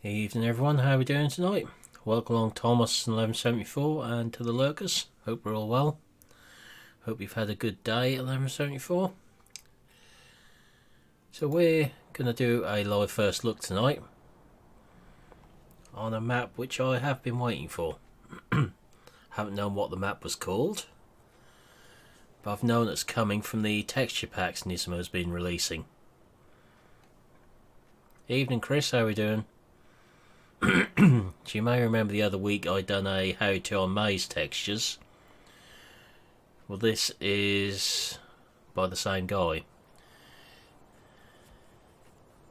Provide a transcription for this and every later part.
Evening everyone, how are we doing tonight? Welcome along Thomas and 1174 and to the lurkers. Hope we're all well. Hope you've had a good day at 1174. So we're going to do a live first look tonight on a map which I have been waiting for. Haven't known what the map was called, but I've known it's coming from the texture packs Nismo has been releasing. Evening Chris, how are we doing? So you may remember the other week I done a how-to on maze textures. Well, this is by the same guy.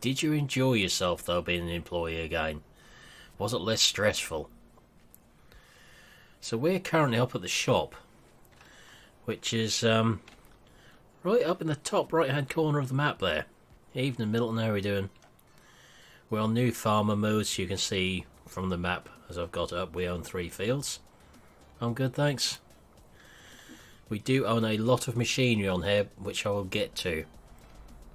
Did you enjoy yourself though being an employee again? Was it less stressful? So we're currently up at the shop, which is right up in the top right hand corner of the map there. Evening Milton, how are we doing? We're on new farmer mode, so you can see from the map as I've got it up we own 3 fields. I'm good, thanks. We do own a lot of machinery on here, which I will get to.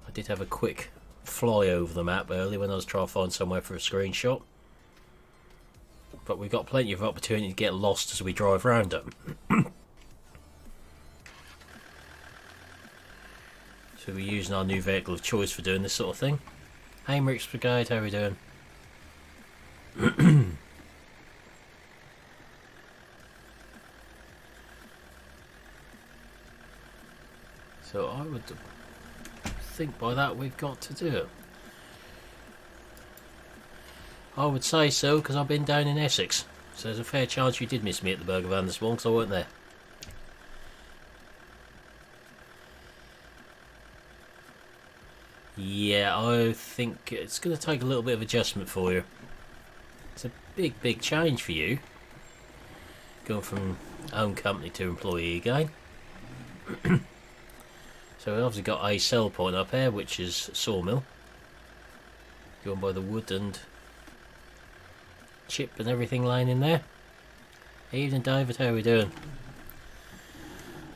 I did have a quick fly over the map earlier when I was trying to find somewhere for a screenshot. But we've got plenty of opportunity to get lost as we drive around it. So we're using our new vehicle of choice for doing this sort of thing. Hey Rick's Brigade, how are we doing? So I would think by that we've got to do it. I would say so because I've been down in Essex. So there's a fair chance you did miss me at the burger van this morning because I weren't there. Yeah, I think it's going to take a little bit of adjustment for you. It's a big change for you. Going from own company to employee again. So we've obviously got a sell point up here, which is sawmill. Going by the wood and chip and everything laying in there. Evening David, how are we doing?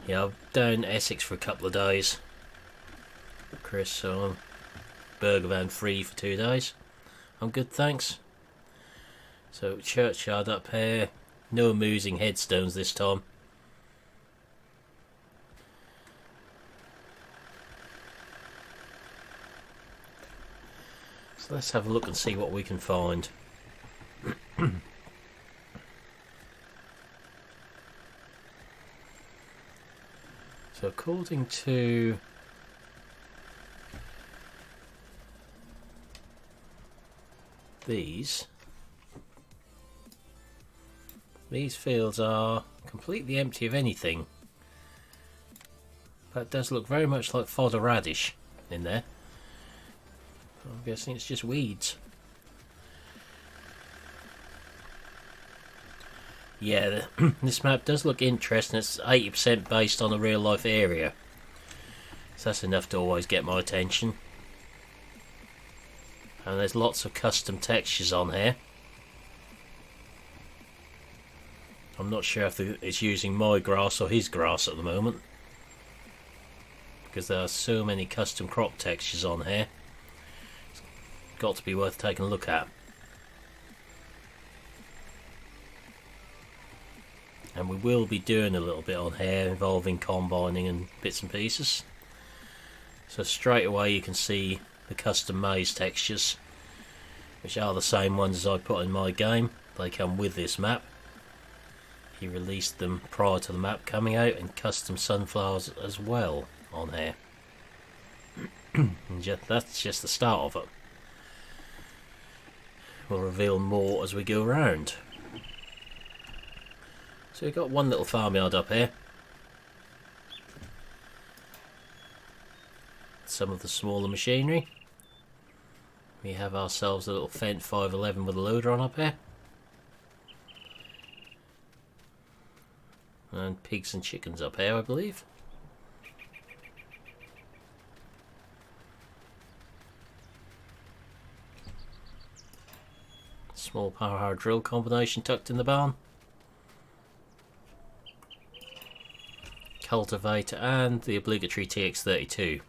Yeah, I'm down Essex for a couple of days. Chris, so I'm burger van free for 2 days. I'm good, thanks. So churchyard up here. No amusing headstones this time. So let's have a look and see what we can find. So according to these fields are completely empty of anything. That does look very much like fodder radish in there. I'm guessing it's just weeds. Yeah, this map does look interesting. It's 80% based on a real life area, so that's enough to always get my attention. And there's lots of custom textures on here. I'm not sure if it's using my grass or his grass at the moment, because there are so many custom crop textures on here. It's got to be worth taking a look at. And we will be doing a little bit on here involving combining and bits and pieces. So straight away you can see the custom maze textures, which are the same ones as I put in my game. They come with this map. He released them prior to the map coming out, and custom sunflowers as well on here. And that's just the start of it. We'll reveal more as we go around. So we've got one little farmyard up here. Some of the smaller machinery. We have ourselves a little Fendt 511 with a loader on up here. And pigs and chickens up here, I believe. Small power hard drill combination tucked in the barn. Cultivator and the obligatory TX32.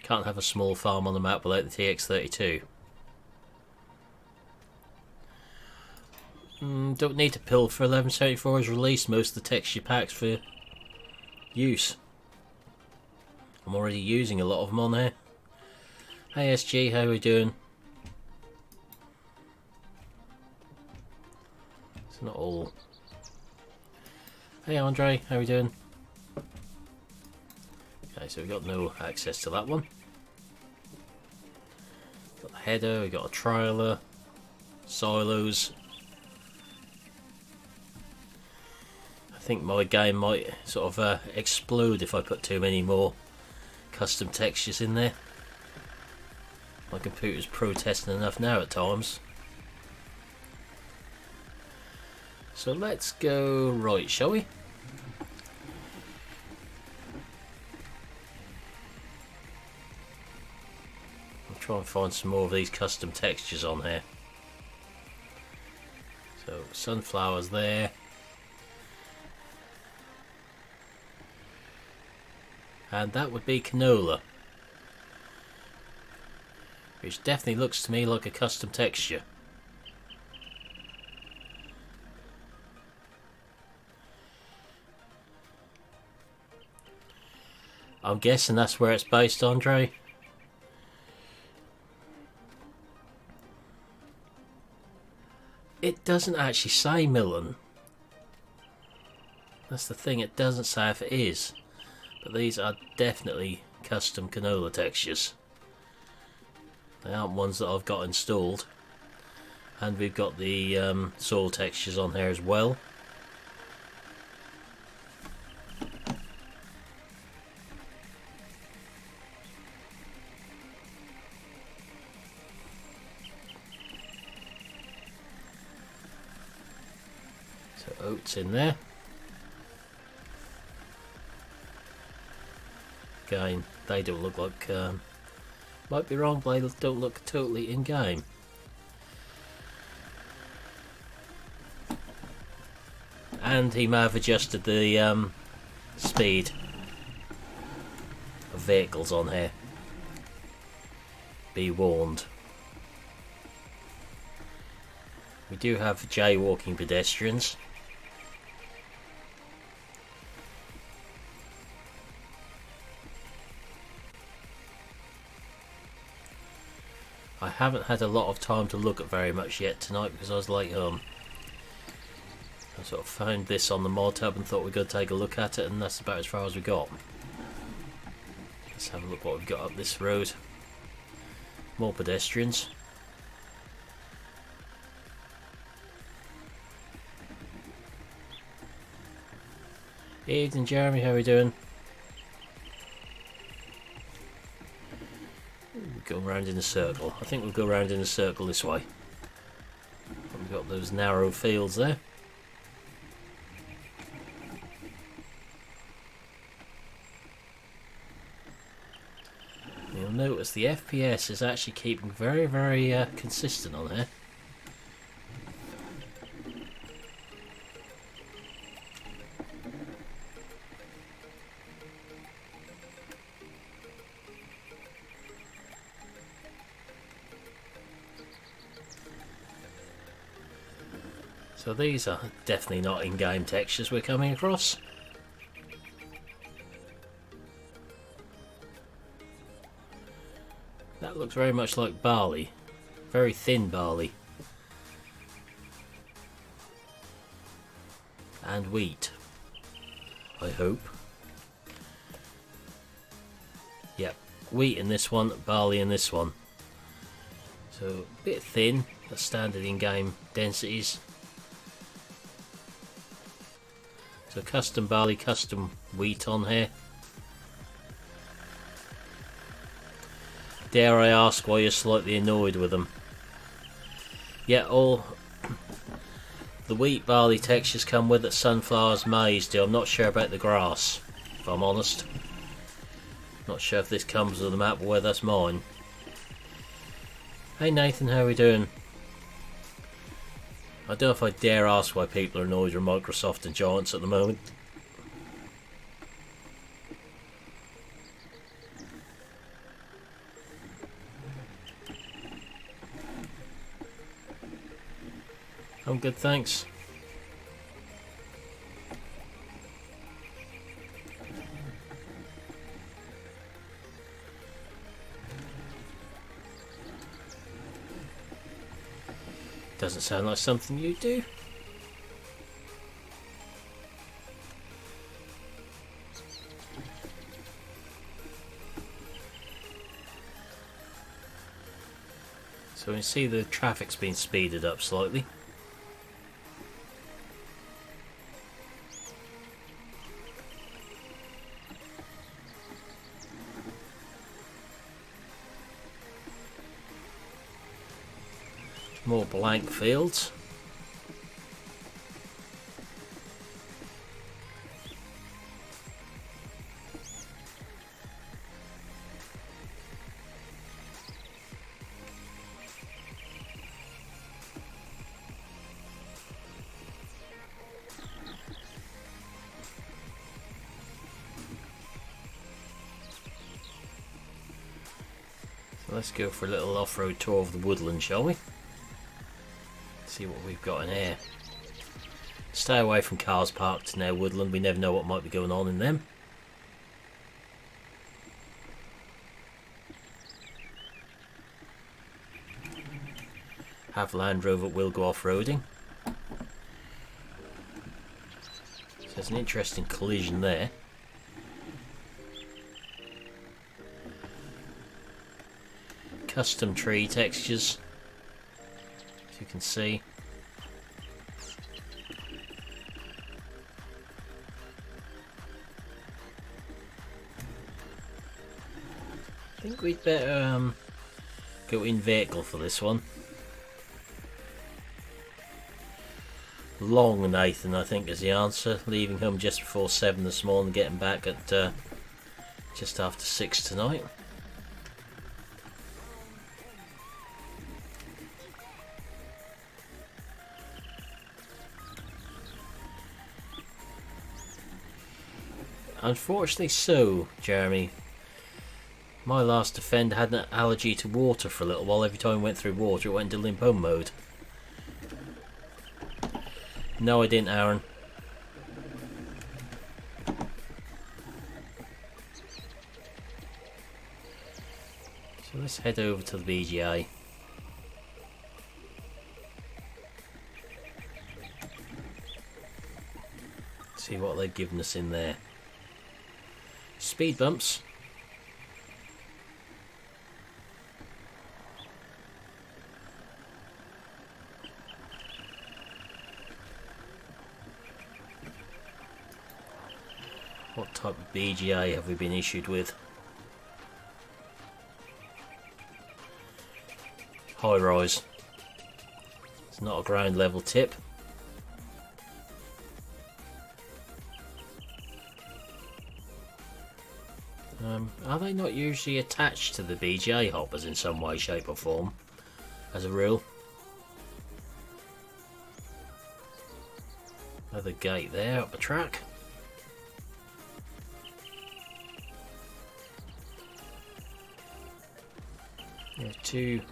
Can't have a small farm on the map without the TX32. Don't need to pill for 1174 has released most of the texture packs for use. I'm already using a lot of them on here. Hey SG, how are we doing? It's not all. Hey Andre, how are we doing? Okay, so we've got no access to that one. Got the header, we've got a trailer, silos. I think my game might sort of explode if I put too many more custom textures in there. My computer's protesting enough now at times. So let's go right, shall we? I'll try and find some more of these custom textures on here. So sunflowers there. And that would be canola, which definitely looks to me like a custom texture. I'm guessing that's where it's based, Andre. It doesn't actually say Milan. That's the thing, it doesn't say if it is. But these are definitely custom canola textures. They aren't ones that I've got installed. And we've got the soil textures on here as well. So oats in there. Again, they don't look like, might be wrong, but they don't look totally in game. And he may have adjusted the speed of vehicles on here. Be warned. We do have jaywalking pedestrians. I haven't had a lot of time to look at very much yet tonight because I was late home. I sort of found this on the mod hub and thought we'd go take a look at it, and that's about as far as we got. Let's have a look what we've got up this road. More pedestrians. Evening Jeremy, how are we doing? Go round in a circle. I think we'll go round in a circle this way. We've got those narrow fields there. You'll notice the FPS is actually keeping very, very consistent on here. So these are definitely not in-game textures we're coming across. That looks very much like barley. Very thin barley. And wheat. I hope. Yep, wheat in this one, barley in this one. So a bit thin, that's standard in-game densities. So custom barley, custom wheat on here. Dare I ask why you're slightly annoyed with them? Yeah, all the wheat barley textures come with it. Sunflowers, maize do. I'm not sure about the grass, if I'm honest. Not sure if this comes with the map or whether that's mine. Hey Nathan, how are we doing? I don't know if I dare ask why people are annoyed with Microsoft and Giants at the moment. I'm good, thanks. Doesn't sound like something you do. So we see the traffic's been speeded up slightly. More blank fields. So let's go for a little off-road tour of the woodland, shall we? See what we've got in here. Stay away from cars parked near woodland, we never know what might be going on in them. Have Land Rover will go off-roading. So there's an interesting collision there. Custom tree textures, as you can see. I think we'd better go in vehicle for this one. Long Nathan, I think, is the answer. Leaving home just before 7 this morning, getting back at just after 6 tonight. Unfortunately so, Jeremy. My last Defender had an allergy to water for a little while. Every time I went through water, it went into limp home mode. No, I didn't, Aaron. So let's head over to the BGA. See what they've given us in there. Speed bumps. What type of BGA have we been issued with? High rise. It's not a ground level tip. Are they not usually attached to the BGA hoppers in some way, shape or form, as a rule? Another gate there up the track. There are two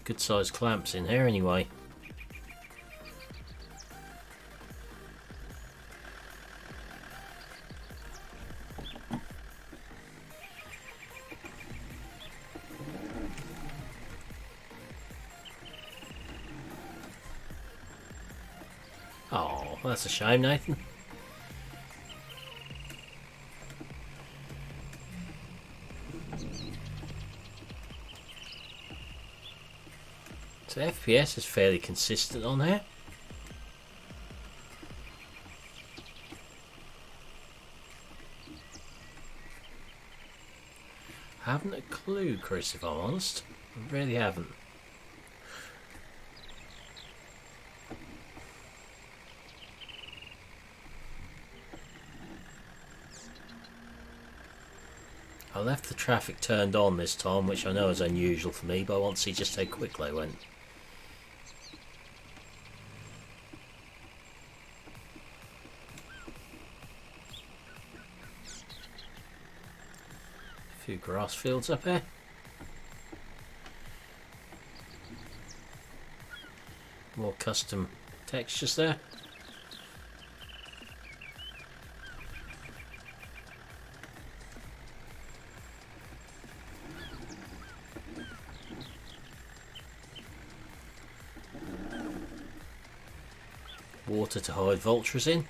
good sized clamps in here anyway. Oh, that's a shame, Nathan. So FPS is fairly consistent on here. I haven't a clue, Chris, if I'm honest. I really haven't. I left the traffic turned on this time, which I know is unusual for me, but I want to see just how quick they went. A few grass fields up here. More custom textures there. Water to hide vultures in,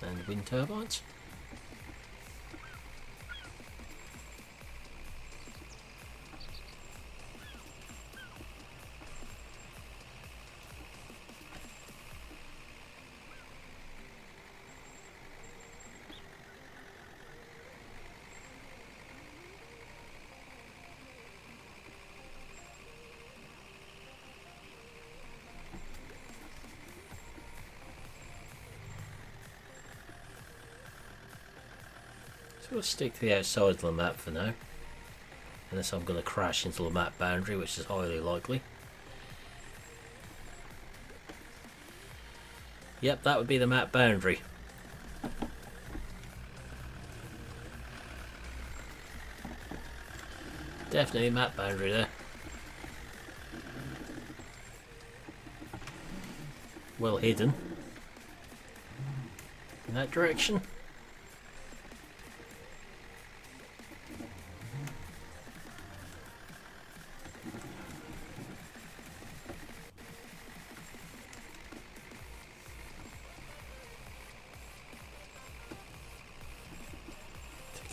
and wind turbines. So we'll stick to the outside of the map for now, unless I'm going to crash into the map boundary, which is highly likely. Yep, that would be the map boundary. Definitely map boundary there. Well hidden in that direction.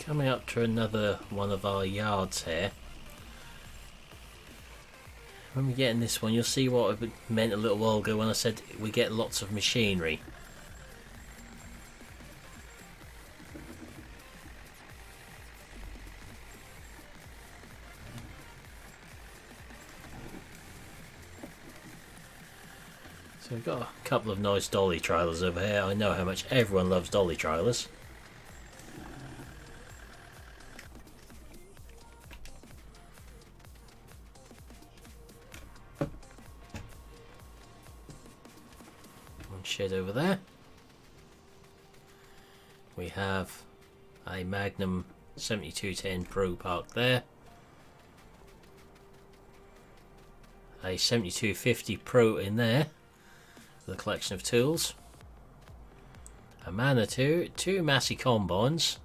Coming up to another one of our yards here. When we get in this one, you'll see what I meant a little while ago when I said we get lots of machinery. So we've got a couple of nice dolly trailers over here. I know how much everyone loves dolly trailers. Shed over there. We have a Magnum 7210 Pro parked there, a 7250 Pro in there with a collection of tools, a Manitou, two Massey combines,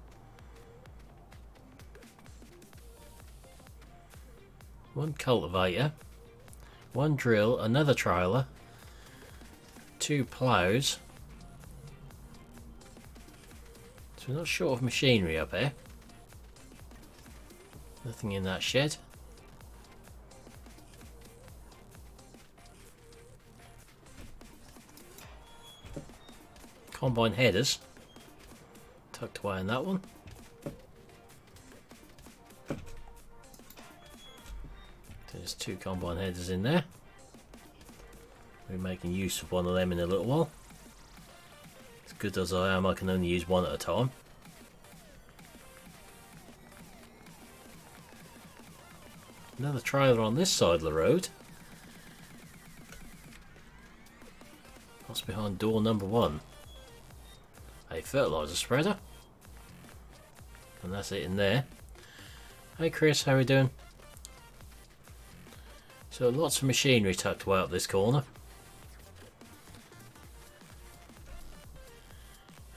one cultivator, one drill, another trailer, two ploughs. So we're not short of machinery up here. Nothing in that shed. Combine headers tucked away in that one. There's two combine headers in there. We're making use of one of them in a little while. As good as I am, I can only use one at a time. Another trailer on this side of the road. What's behind door number 1? A fertiliser spreader. And that's it in there. Hey Chris, how are we doing? So lots of machinery tucked away up this corner.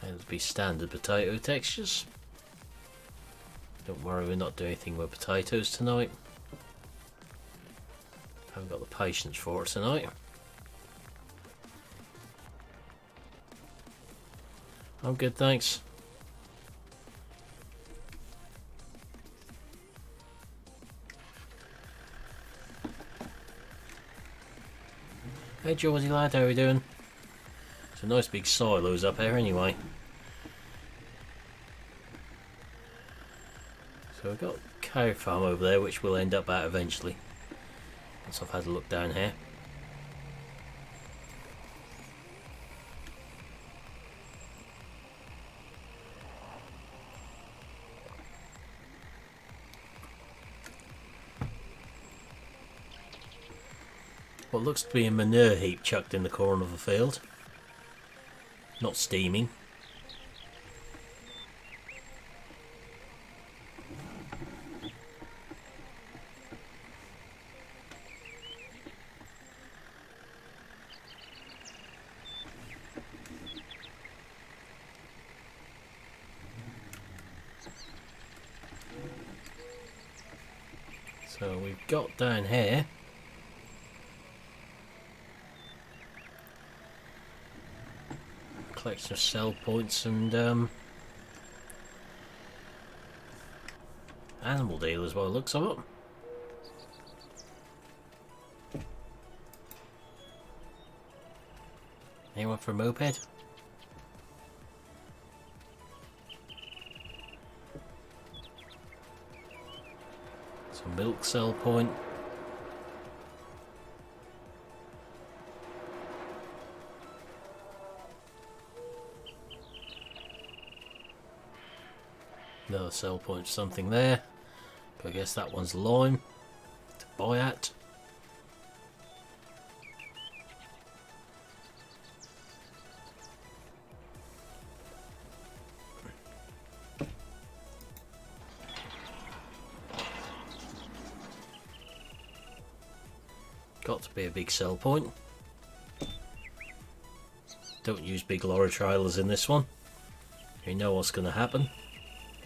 And it'll be standard potato textures. Don't worry, we're not doing anything with potatoes tonight. Haven't got the patience for it tonight. I'm good, thanks. Hey Geordie lad, how are we doing? It's a nice big silos up here anyway. So we've got a cow farm over there which we'll end up at eventually. Once I've had a look down here. What looks to be a manure heap chucked in the corner of the field. Not steaming. So we've got down here a collection of sell points and animal dealers by the looks of it. Anyone for a moped? Some milk sell point. Another sell point, something there. But I guess that one's lime to buy at. Got to be a big sell point. Don't use big lorry trailers in this one. You know what's going to happen.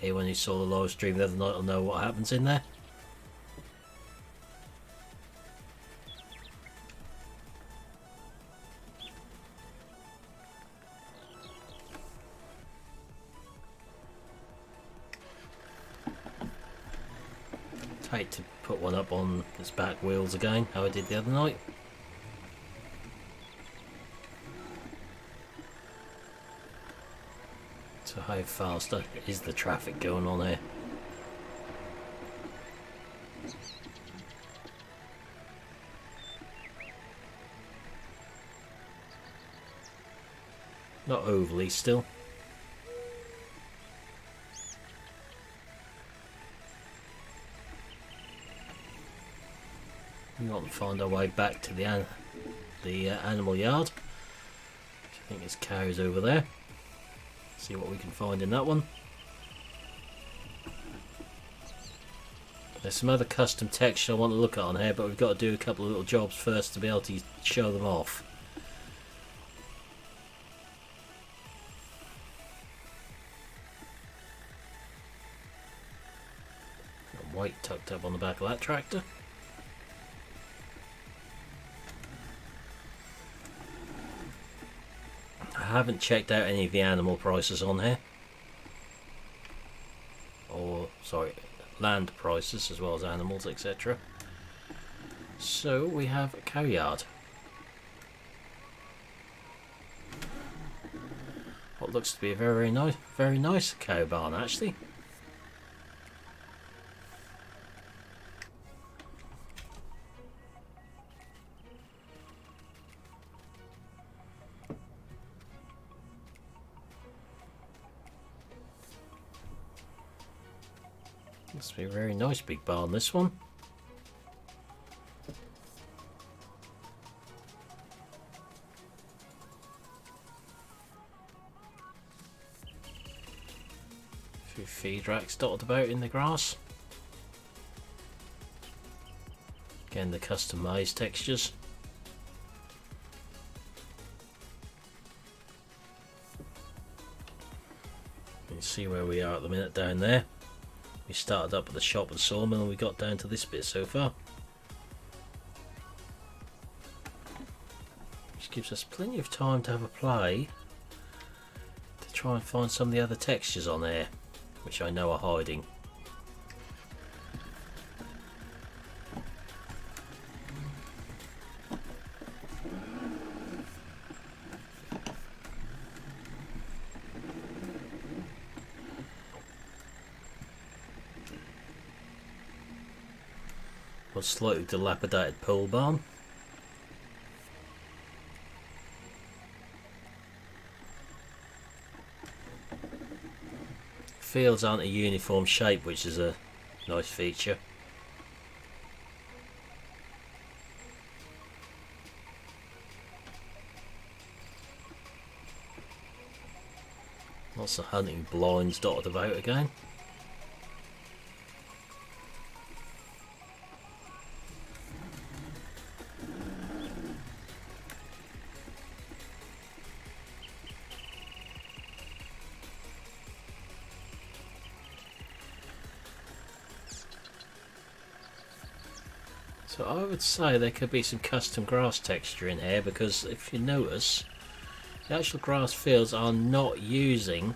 Anyone who saw the live stream the other night will know what happens in there. Tight to put one up on its back wheels again, how I did the other night. So how fast is the traffic going on here? Not overly still. We want to find our way back to the animal yard, which I think is cows over there. See what we can find in that one. There's some other custom texture I want to look at on here, but we've got to do a couple of little jobs first to be able to show them off. Got white tucked up on the back of that tractor. I haven't checked out any of the animal prices on here, or sorry, land prices as well as animals, etc. So we have a cow yard. What looks to be a very nice cow barn actually. Must be a very nice big barn, this one. A few feed racks dotted about in the grass. Again, the customized textures. You can see where we are at the minute down there. We started up at the shop and sawmill and we got down to this bit so far. Which gives us plenty of time to have a play to try and find some of the other textures on there, which I know are hiding. A slightly dilapidated pole barn. Fields aren't a uniform shape, which is a nice feature. Lots of hunting blinds dotted about again. So I would say there could be some custom grass texture in here, because if you notice, the actual grass fields are not using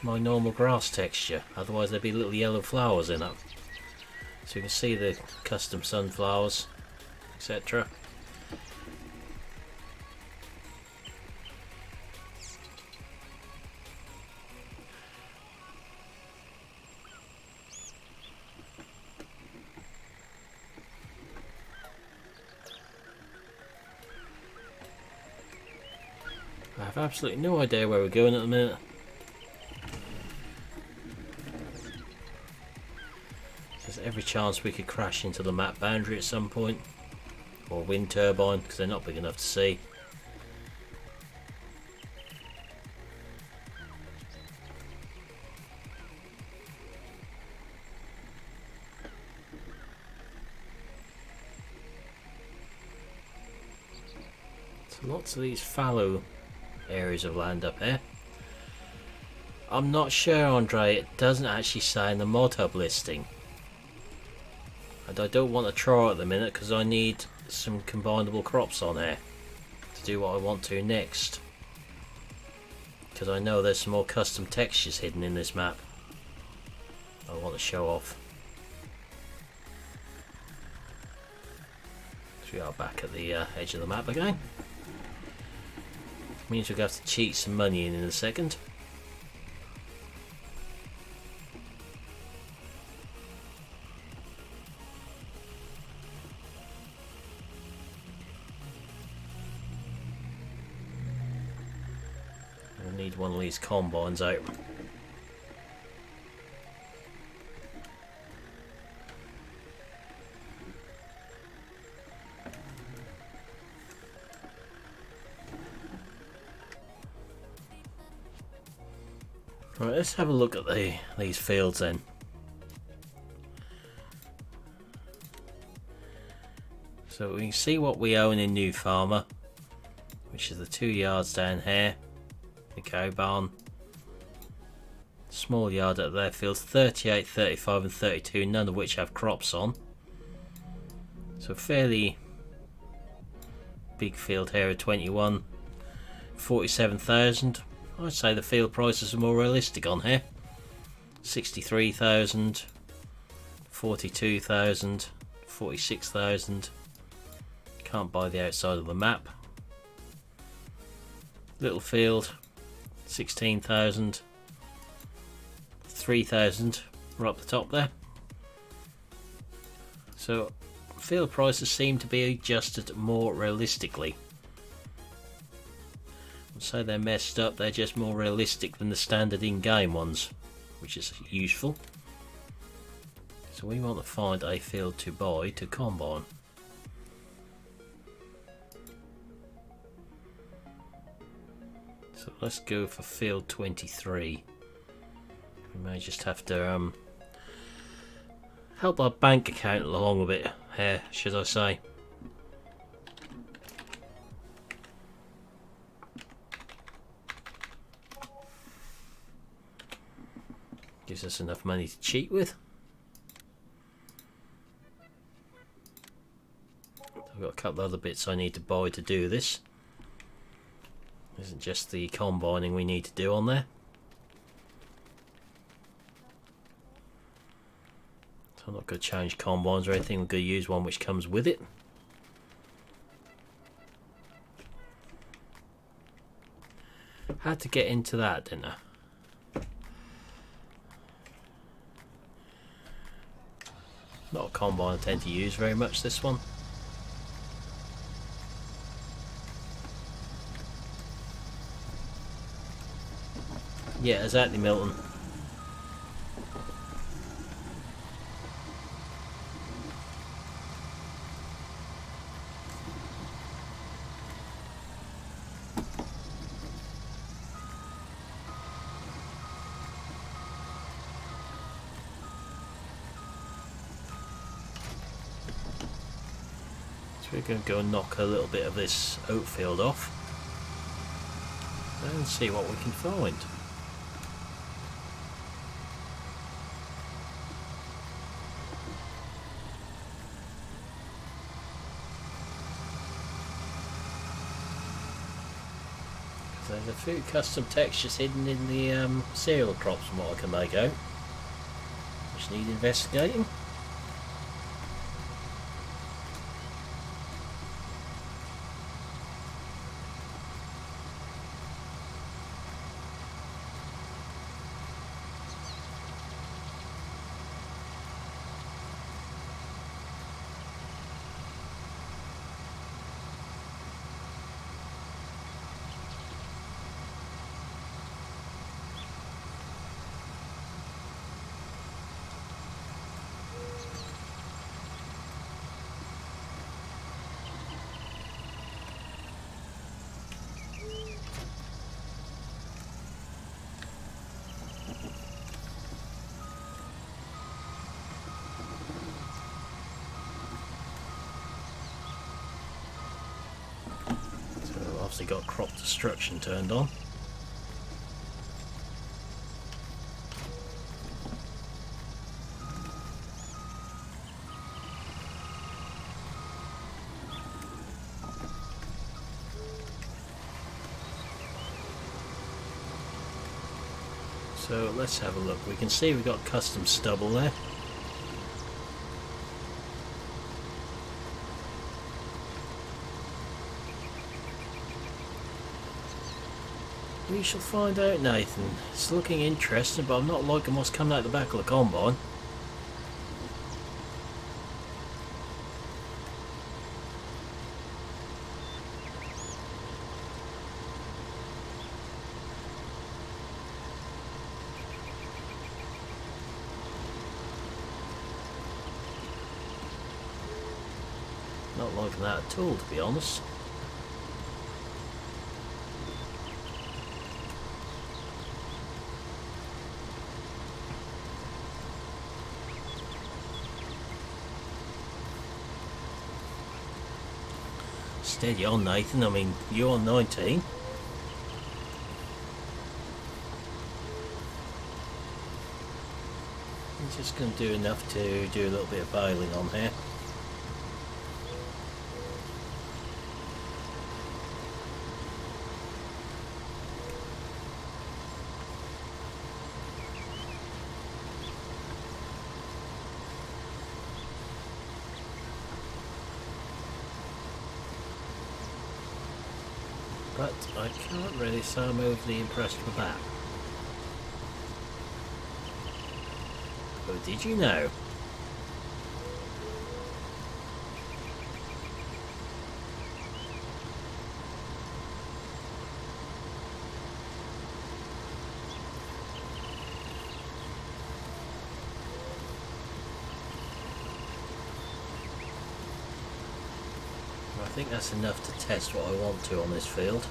my normal grass texture, otherwise there'd be little yellow flowers in it. So you can see the custom sunflowers, etc. I have absolutely no idea where we're going at the minute. There's every chance we could crash into the map boundary at some point, or wind turbine, because they're not big enough to see. So lots of these fallow areas of land up here. I'm not sure, Andre, it doesn't actually say in the mod hub listing, and I don't want to try at the minute because I need some combinable crops on here to do what I want to next, because I know there's some more custom textures hidden in this map I want to show off. So we are back at the edge of the map again. Means we're going to have to cheat some money in a second. We'll need one of these combines out. Right, let's have a look at these fields then. So we can see what we own in New Farmer, which is the 2 yards down here, the cow barn. Small yard at their fields, 38, 35 and 32, none of which have crops on. So fairly big field here at 21, 47,000. I'd say the field prices are more realistic on here. 63,000, 42,000, 46,000. Can't buy the outside of the map. Little field, 16,000, 3,000 right up the top there. So field prices seem to be adjusted more realistically. So they're messed up, they're just more realistic than the standard in-game ones, which is useful. So we want to find a field to buy to combine. So let's go for field 23. We may just have to help our bank account along a bit here, should I say. Gives us enough money to cheat with. I've got a couple other bits I need to buy to do this. Isn't just the combining we need to do on there. So I'm not going to change combines or anything, I'm going to use one which comes with it. Had to get into that, didn't I? Not a combine I tend to use very much, this one. Yeah, exactly, Milton. We're going to go and knock a little bit of this oat field off and see what we can find. few custom textures hidden in the serial crops from what I can make out, which need investigating. Obviously got crop destruction turned on. So let's have a look. We can see we've got custom stubble there. We shall find out, Nathan. It's looking interesting, but I'm not liking what's coming out the back of the combine. Not liking that at all, to be honest. Steady on, Nathan. I mean, you're on 19. I'm just going to do enough to do a little bit of bailing on here. But I can't really say I'm overly impressed with that. Oh, did you know? I think that's enough to test what I want to on this field.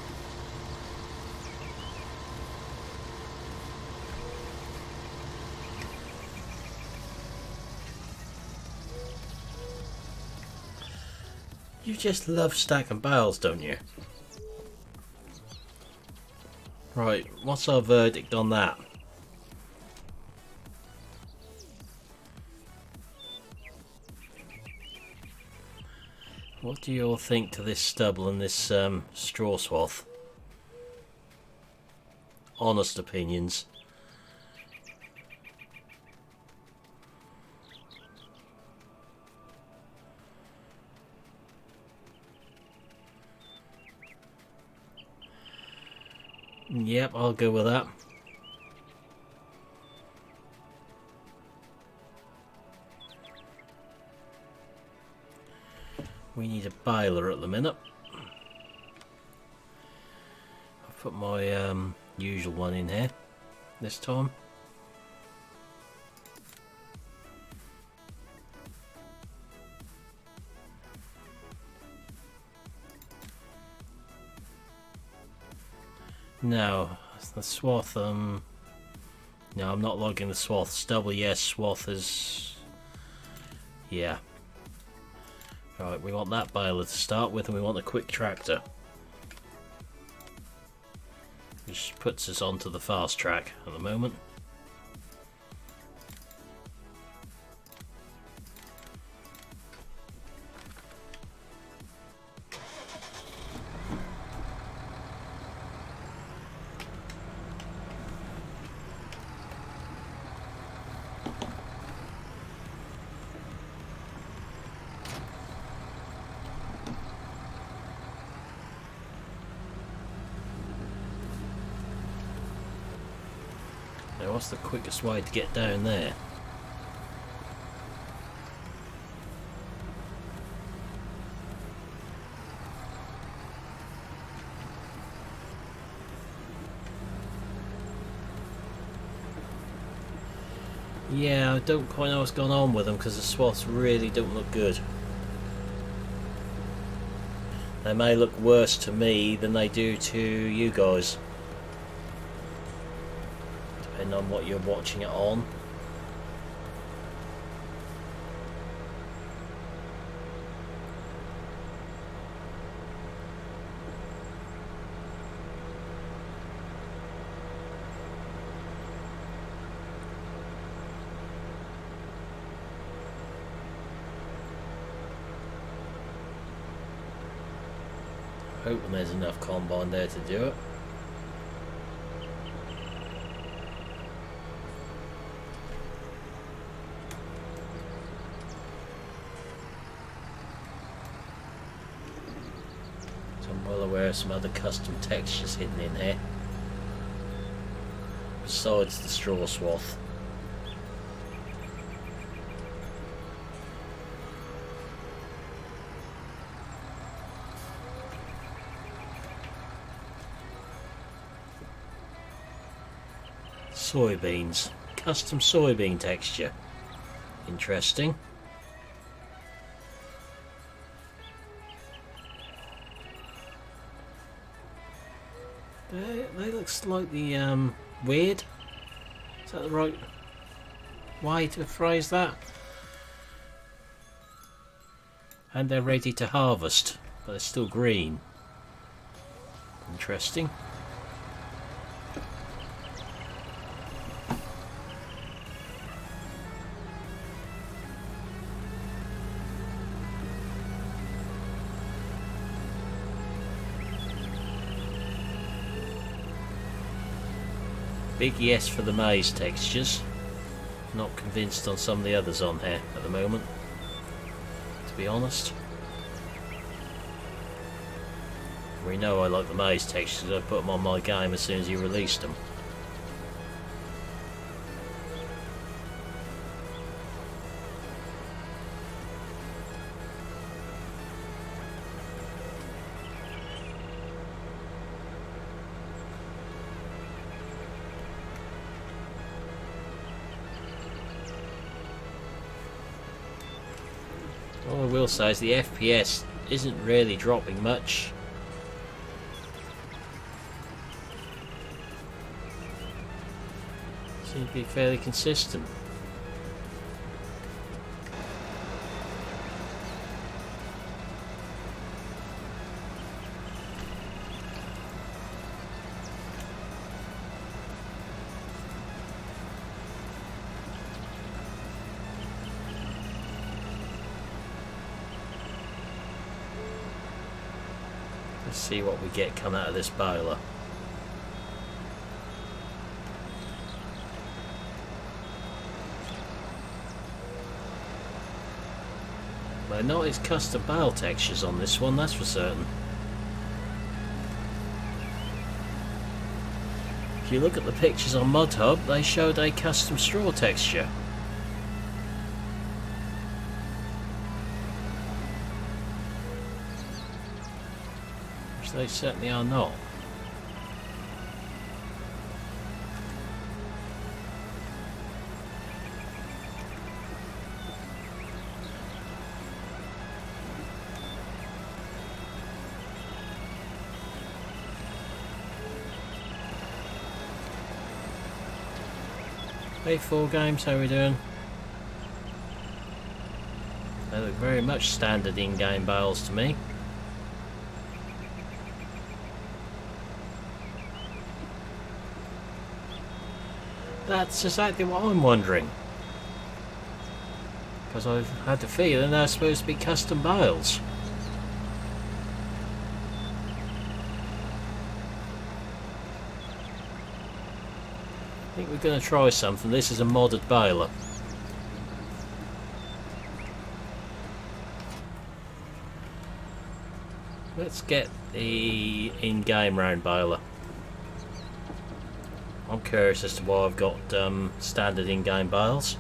You just love stacking bales, don't you? Right, what's our verdict on that? What do you all think to this stubble and this straw swath? Honest opinions. Yep, I'll go with that. We need a baler at the minute. I've put my usual one in here this time. Now, the swath, no, I'm not logging the swath. Stubble, yes, swath is, yeah. Right, we want that baler to start with, and we want a quick tractor, which puts us onto the fast track at the moment. Now what's the quickest way to get down there? Yeah, I don't quite know what's going on with them because the swaths really don't look good. They may look worse to me than they do to you guys, depending on what you're watching it on. Hoping there's enough combine there to do it. So I'm well aware of some other custom textures hidden in here, besides the straw swath. Soybeans. Custom soybean texture. Interesting. They look slightly weird. Is that the right way to phrase that? And they're ready to harvest, but they're still green. Interesting. Big yes for the maize textures. Not convinced on some of the others on here at the moment, to be honest. We know I like the maize textures. I put them on my game as soon as you released them. All I will say is the FPS isn't really dropping much. Seems to be fairly consistent. Let's see what we get coming out of this boiler. They're not his custom bale textures on this one, that's for certain. If you look at the pictures on ModHub, they showed a custom straw texture. Which they certainly are not. Hey, 4 games, how are we doing? They look very much standard in-game bales to me. That's exactly what I'm wondering. Because I've had the feeling they're supposed to be custom bales. I think we're going to try something. This is a modded baler. Let's get the in-game round baler I'm curious as to why I've got standard in-game bales.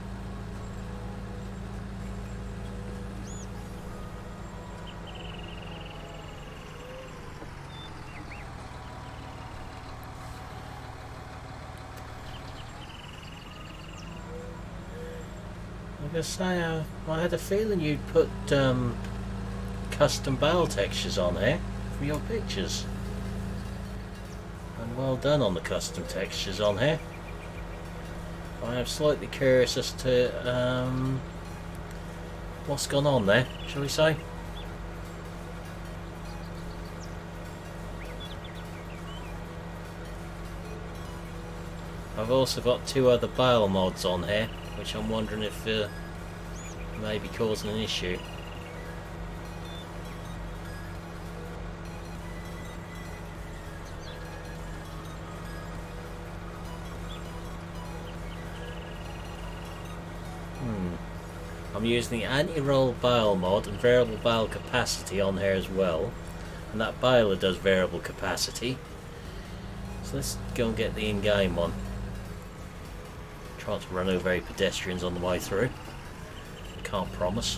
Like I say, I had a feeling you'd put custom bale textures on here for your pictures. And well done on the custom textures on here. I am slightly curious as to what's gone on there, shall we say? I've also got two other bale mods on here, which I'm wondering if may be causing an issue. I'm using the anti-roll bale mod and variable bale capacity on here as well, and that baler does variable capacity. So let's go and get the in-game one. Trying to run over any pedestrians on the way through. Can't promise.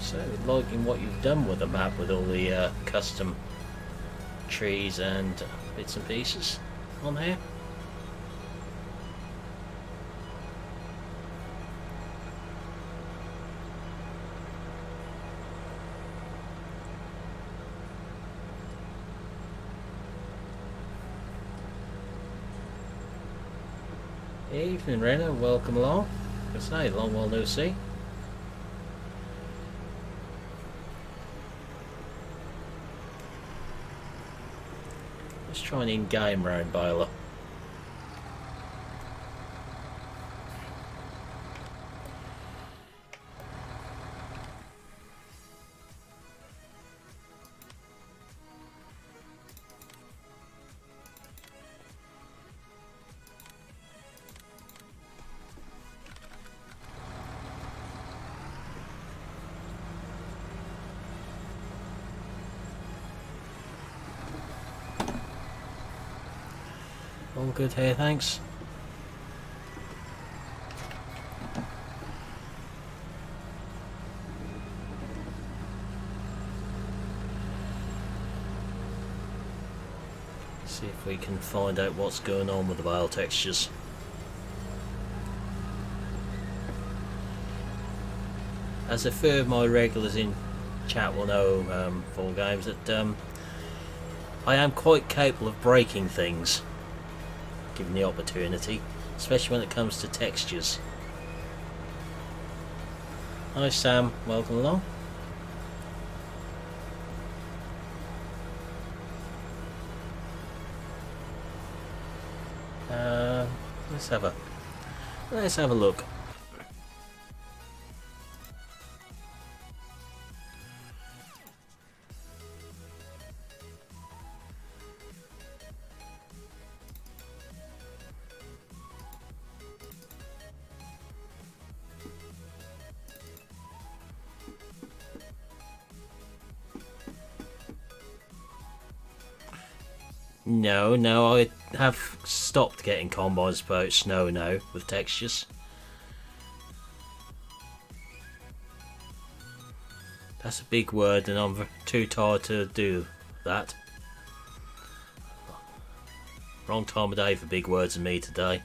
So, liking what you've done with the map with all the custom trees and bits and pieces on here. Evening, Rena, welcome along. I say, long while no see. Let's try an in-game round baler. All good here, thanks. See if we can find out what's going on with the bale textures. As a few of my regulars in chat will know, Full Games, that I am quite capable of breaking things given the opportunity, especially when it comes to textures. Hi Sam, welcome along. Let's have a look. No, I have stopped getting combines about snow now with textures. That's a big word and I'm too tired to do that. Wrong time of day for big words and me today.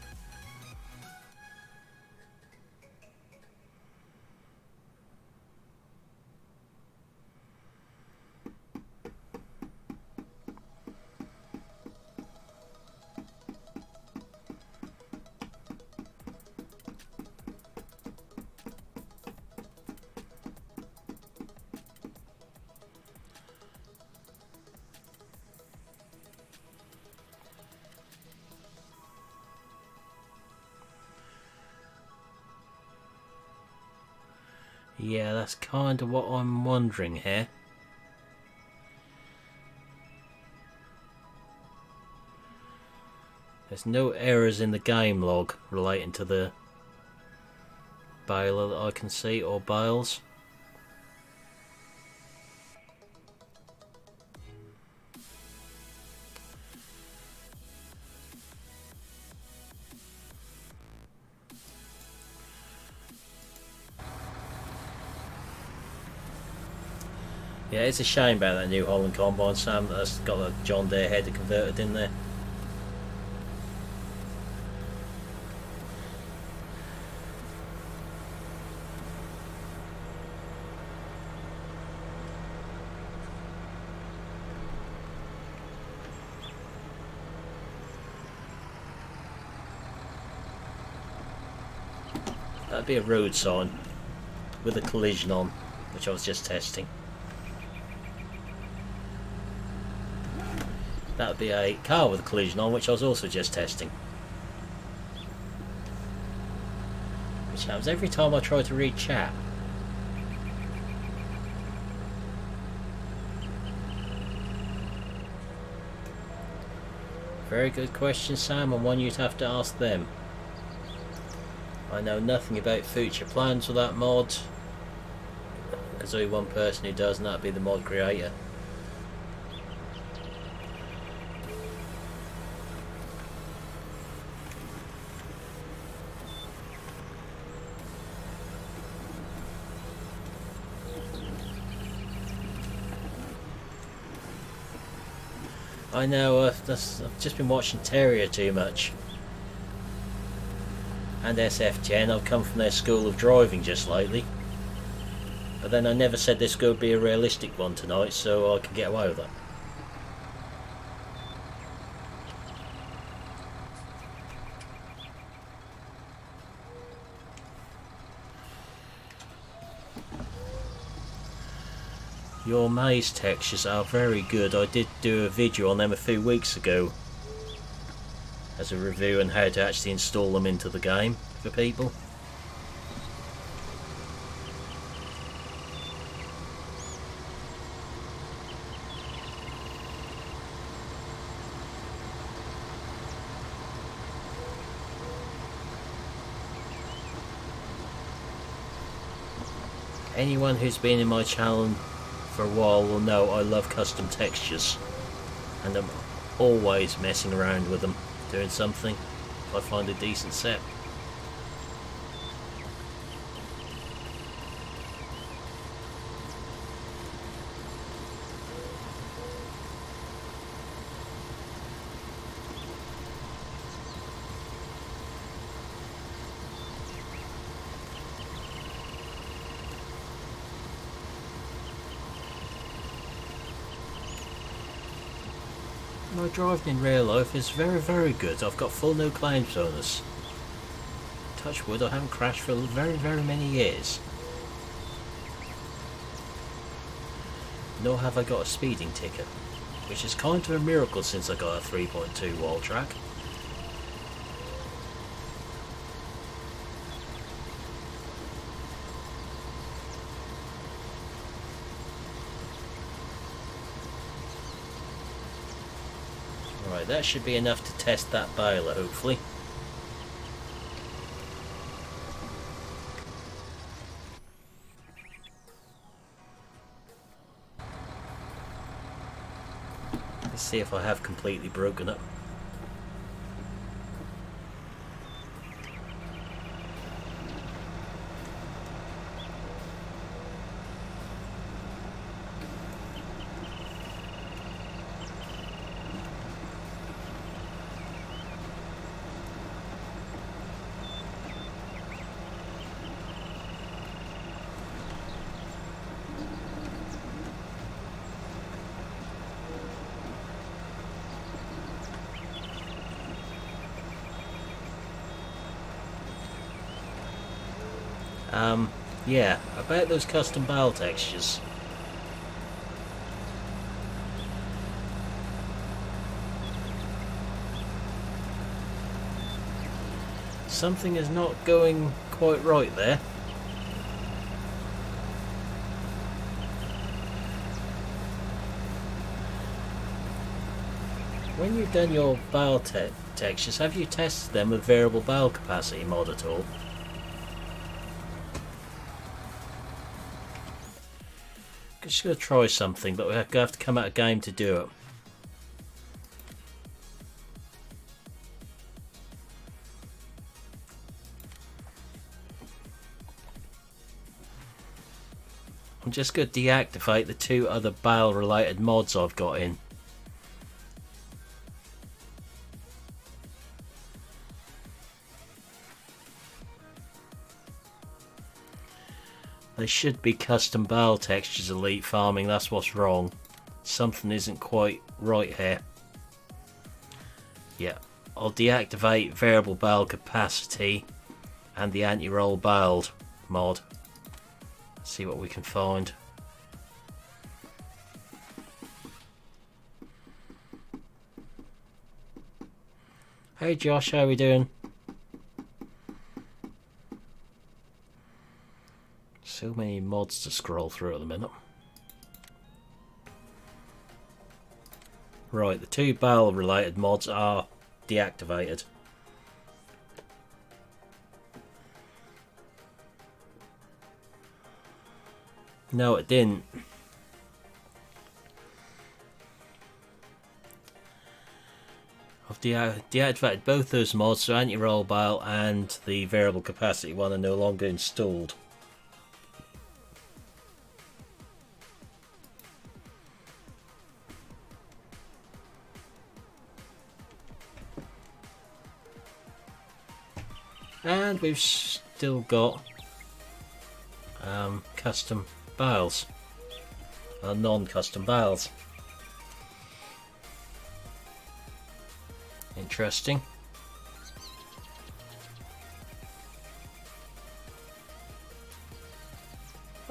Yeah, that's kind of what I'm wondering here. There's no errors in the game log relating to the baler that I can see, or bales. Yeah, it's a shame about that New Holland combine, Sam, that's got a John Deere header converted in there. That'd be a road sign with a collision on, which I was just testing. That would be a car with a collision on, which I was also just testing. Which happens every time I try to read chat. Very good question, Sam, and one you'd have to ask them. I know nothing about future plans for that mod. There's only one person who does, and that'd be the mod creator. I know, I've just been watching Terrier too much. And SF10, I've come from their school of driving just lately. But then I never said this could be a realistic one tonight, so I can get away with that. Your maze textures are very good. I did do a video on them a few weeks ago as a review on how to actually install them into the game for people. Anyone who's been in my channel for a while will know I love custom textures, and I'm always messing around with them, doing something if I find a decent set. My driving in real life is very, very good. I've got full no claims bonus. Touch wood, I haven't crashed for very, very many years. Nor have I got a speeding ticket, which is kind of a miracle since I got a 3.2 wall track. Right, that should be enough to test that baler, hopefully. Let's see if I have completely broken it. Yeah, about those custom bale textures. Something is not going quite right there. When you've done your barrel textures, have you tested them with variable barrel capacity mod at all? I'm just going to try something, but we have to come out of game to do it. I'm just going to deactivate the 2 other barrel related mods I've got in. They should be custom barrel textures, Elite Farming, that's what's wrong. Something isn't quite right here. Yeah, I'll deactivate variable barrel capacity and the anti-roll barreled mod. See what we can find. Hey Josh, how are we doing? So many mods to scroll through at the minute. Right, the 2 barrel related mods are deactivated. No, it didn't. I've deactivated both those mods, so anti-roll barrel and the variable capacity one are no longer installed. And we've still got custom barrels, non-custom barrels. Interesting.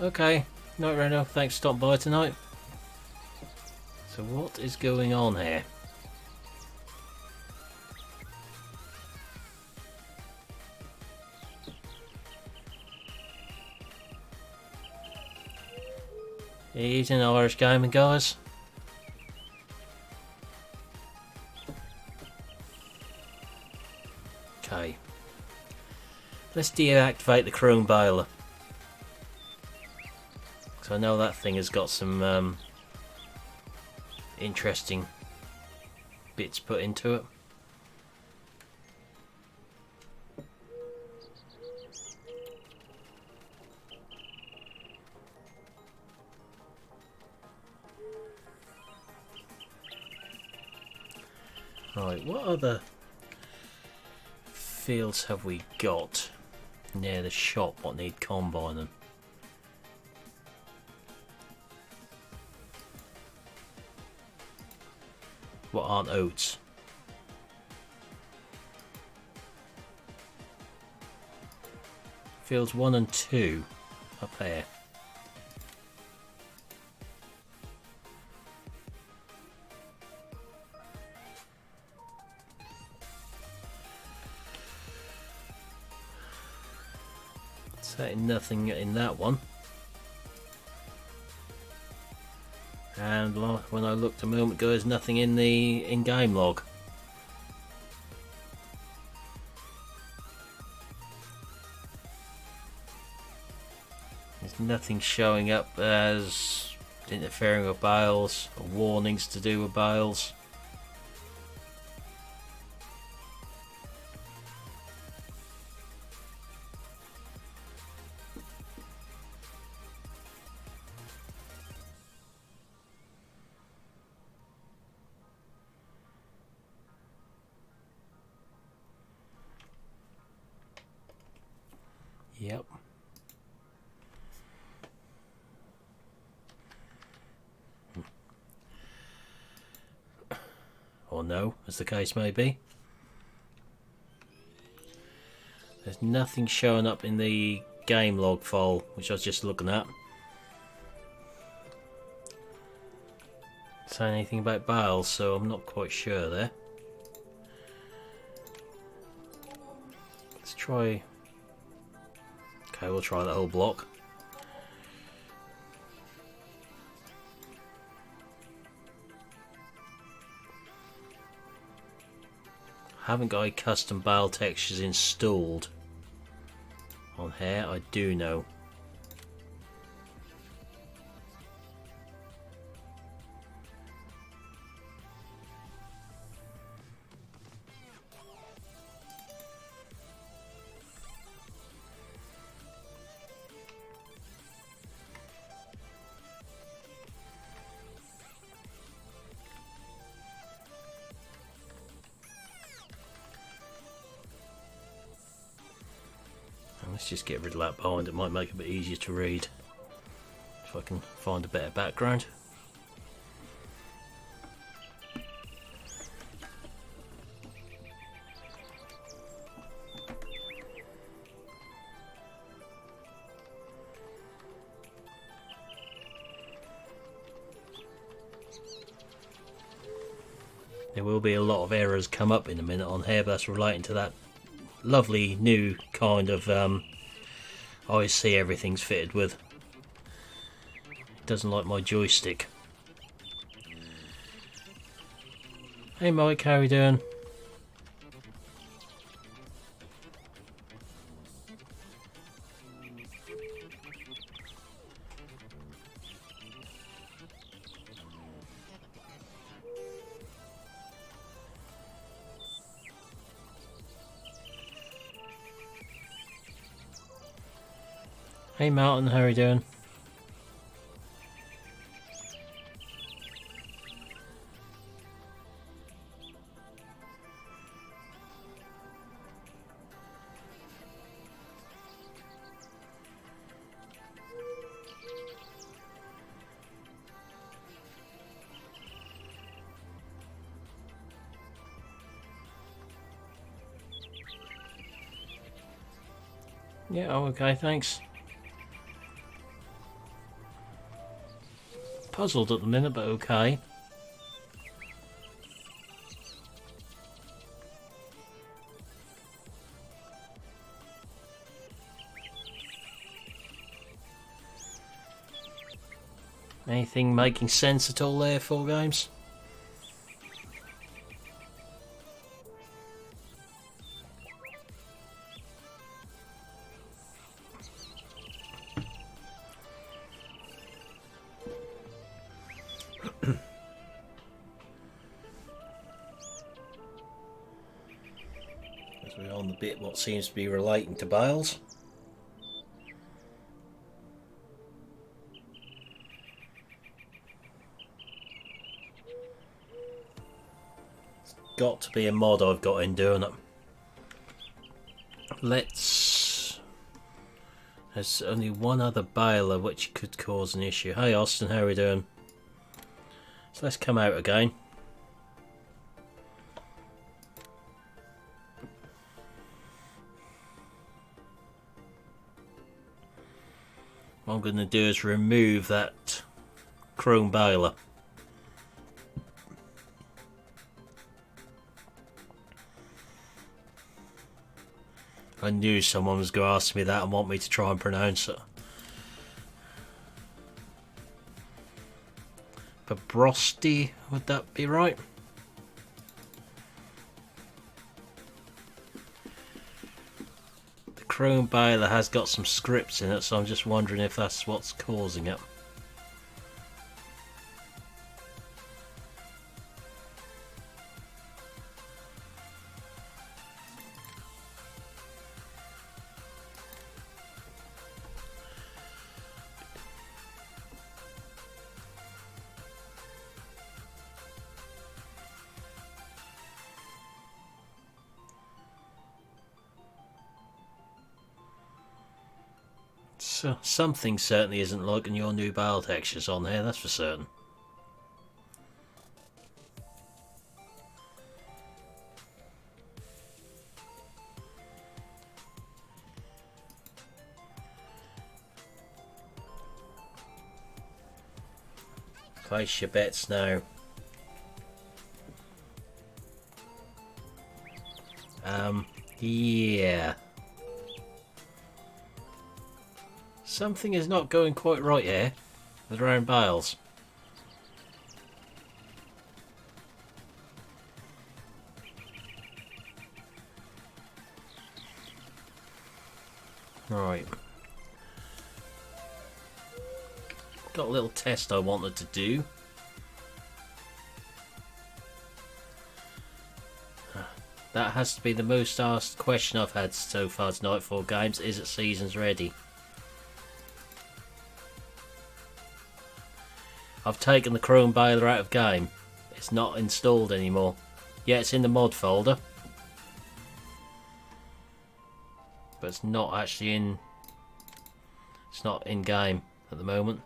Okay, Night Reno, thanks for stopping by tonight. So what is going on here? Evening, Aorus Gaming, guys. Okay. Let's deactivate the chrome baler. So I know that thing has got some interesting bits put into it. Right, what other fields have we got near the shop what need combining? What aren't oats? Fields 1 and 2 up there. Nothing in that one. And when I looked a moment ago, there's nothing in the in-game log. There's nothing showing up as interfering with bales or warnings to do with bales. Yep. Or no, as the case may be. There's nothing showing up in the game log file, which I was just looking at. Saying anything about bales, so I'm not quite sure there. Let's try. Okay, we'll try that whole block. haven't got any custom bale textures installed on here, I do know. Let's just get rid of that behind, it might make it a bit easier to read if I can find a better background. There will be a lot of errors come up in a minute on here, but that's relating to that lovely new kind of IC everything's fitted with. It doesn't like my joystick. Hey Mike, how are you doing? Hey Martin, how are you doing? Yeah, oh, okay, thanks. Puzzled at the minute, but okay. Anything making sense at all there, 4Games? As we're on the bit what seems to be relating to bales. It's got to be a mod I've got in doing it. There's only one other baler which could cause an issue. Hey Austin, how are we doing? So let's come out again. What I'm going to do is remove that chrome baler. I knew someone was going to ask me that and want me to try and pronounce it. Babrosty, would that be right? The chrome baler has got some scripts in it, so I'm just wondering if that's what's causing it. So something certainly isn't liking your new bale textures on here, that's for certain. Place your bets now. Yeah. Something is not going quite right here with around bales. Right. Got a little test I wanted to do. That has to be the most asked question I've had so far tonight for games. Is it seasons ready? I've taken the Chrome Baler out of game. It's not installed anymore. Yeah, it's in the mod folder. But it's not actually in... It's not in game at the moment.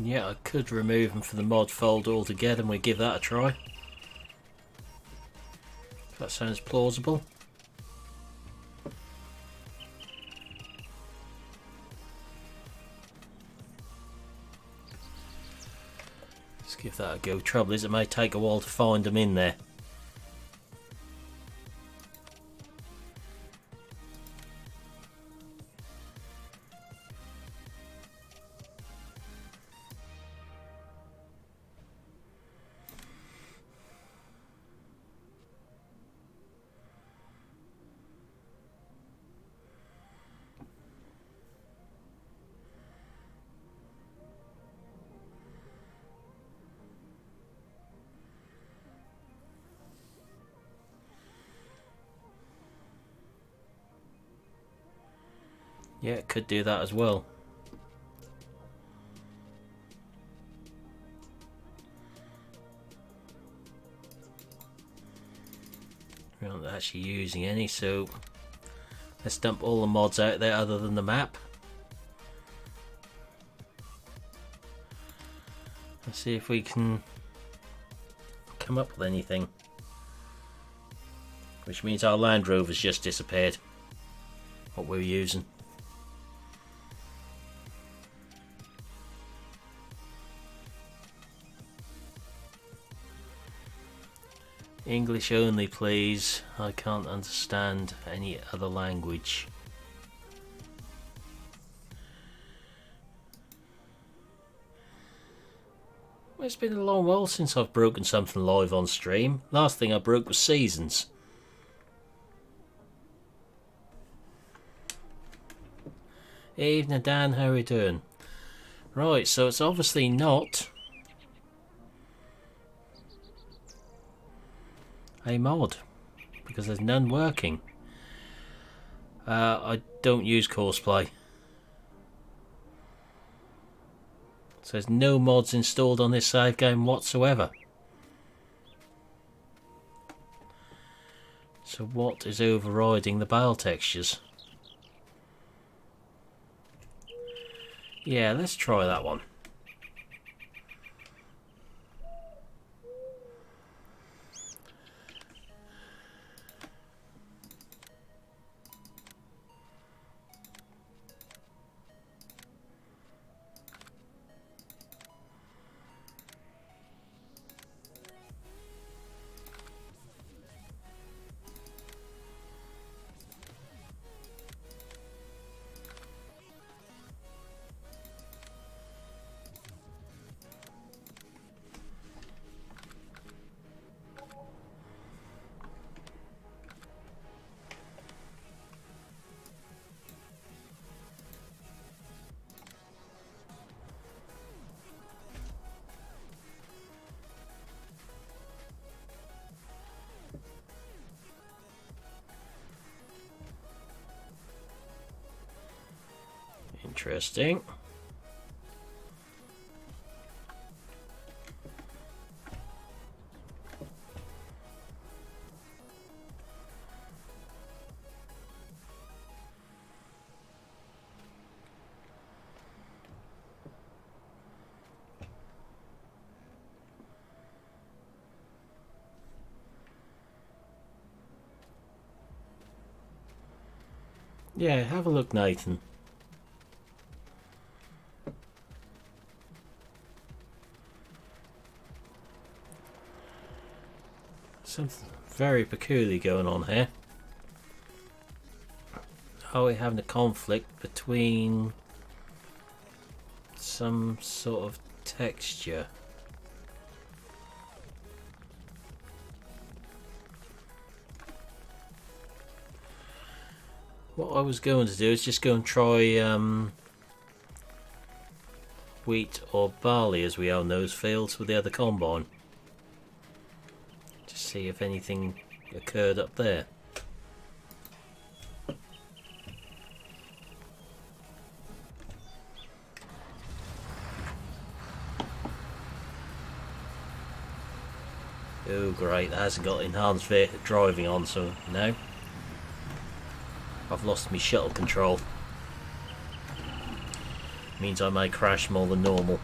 Yeah, I could remove them from the mod folder altogether and we give that a try. If that sounds plausible. Let's give that a go. Trouble is, it may take a while to find them in there. Yeah, it could do that as well. We're not actually using any, so let's dump all the mods out there other than the map. Let's see if we can come up with anything. Which means our Land Rover's just disappeared. What we were using. English only, please. I can't understand any other language. Well, it's been a long while since I've broken something live on stream. Last thing I broke was Seasons. Evening, Dan. How are we doing? Right, so it's obviously not a mod because there's none working. I don't use Courseplay, so there's no mods installed on this save game whatsoever. So what is overriding the bale textures? Yeah, let's try that one. Interesting. Yeah, have a look, Nathan. Something very peculiar going on here. Are we having a conflict between some sort of texture? What I was going to do is just go and try wheat or barley, as we own those fields, with the other combine. Just see if anything occurred up there. Oh great, that hasn't got enhanced driving on, so no. I've lost my shuttle control. Means I may crash more than normal.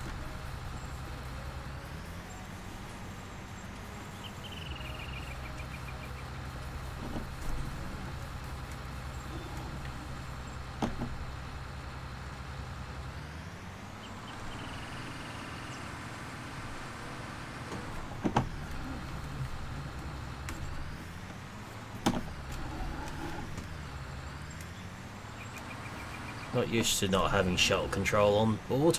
Not used to not having shuttle control on board.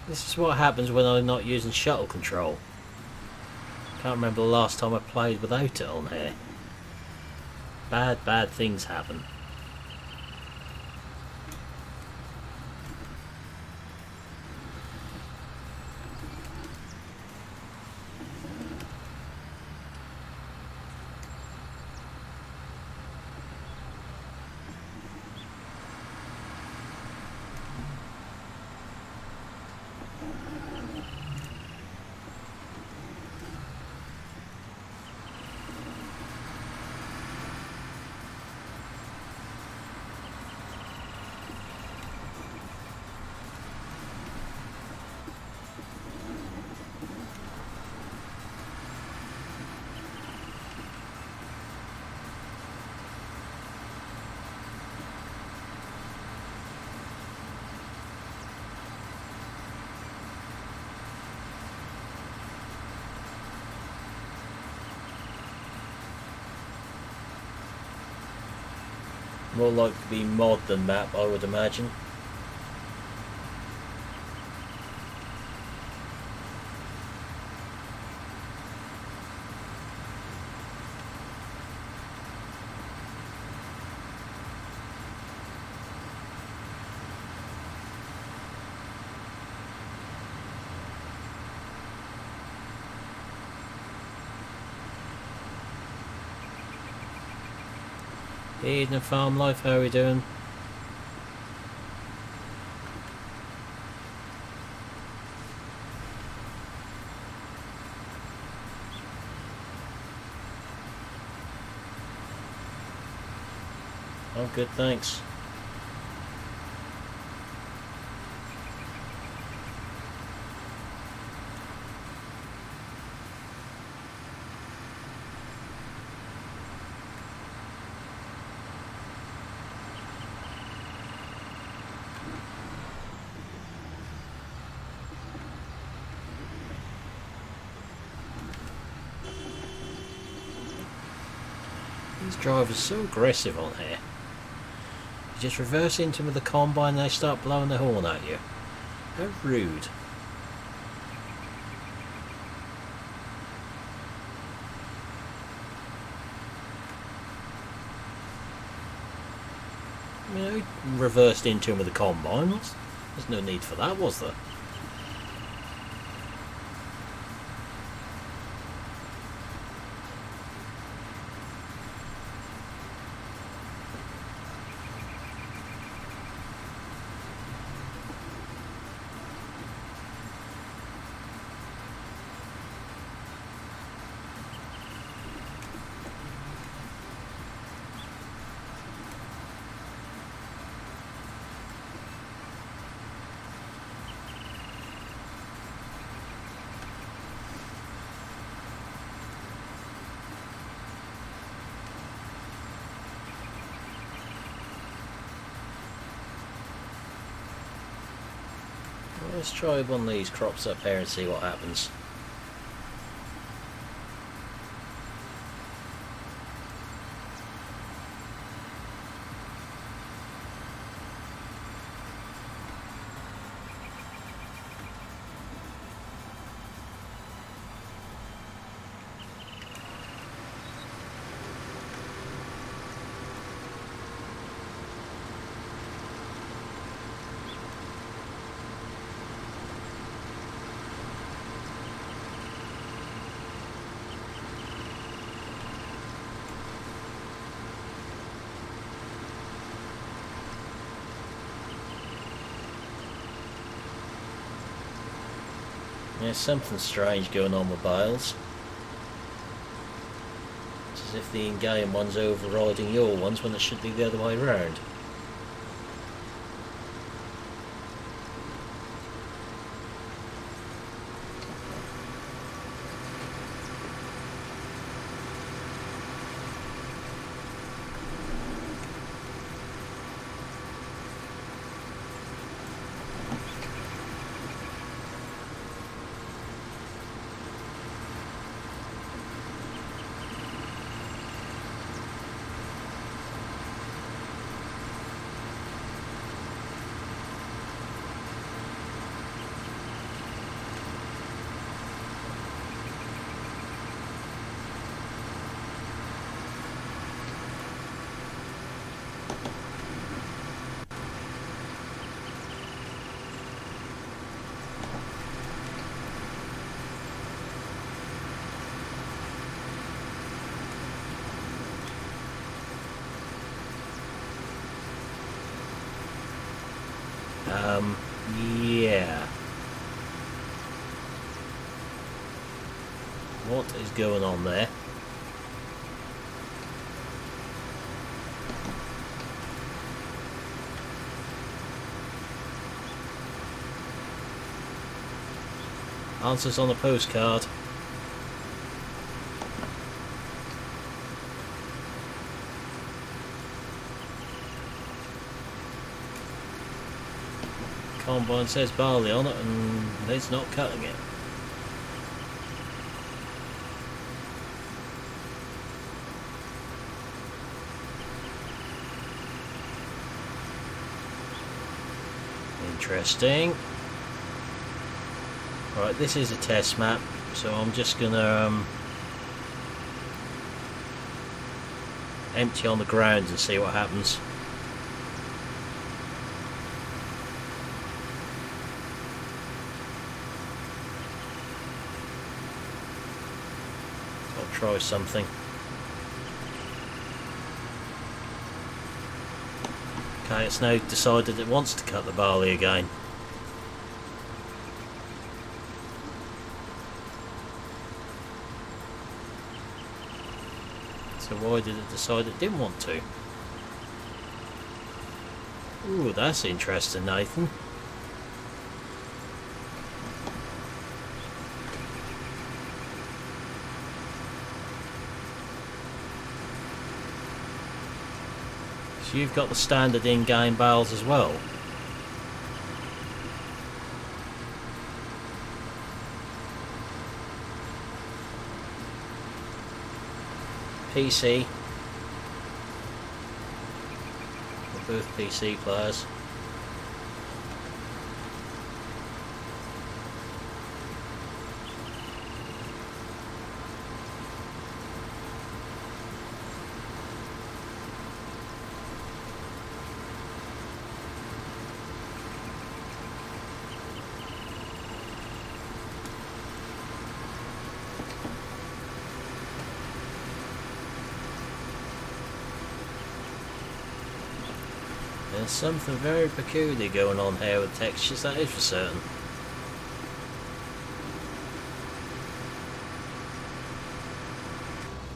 This is what happens when I'm not using shuttle control. Can't remember the last time I played without it on here. Bad things happen. More likely to be mod than map, I would imagine. Evening farm life, how are we doing? I'm good, thanks. These drivers are so aggressive on here. You just reverse into them with the combine and they start blowing the horn at you. How rude. You know, reversed into him with the combine. There's no need for that, was there? Well, let's try one of these crops up here and see what happens. There's something strange going on with Bales. It's as if the in-game one's overriding your ones when it should be the other way around. Yeah. What is going on there? Answers on the postcard. Combine says barley on it and it's not cutting it. Interesting. Right, this is a test map, so I'm just gonna empty on the ground and see what happens. Try something. Okay, it's now decided it wants to cut the barley again. So why did it decide it didn't want to? Ooh, that's interesting, Nathan. So you've got the standard in-game bales as well. PC. We're both PC players. There's something very peculiar going on here with textures, that is for certain.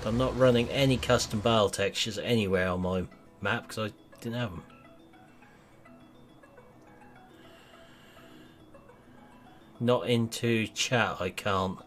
I'm not running any custom bale textures anywhere on my map because I didn't have them. Not into chat, I can't.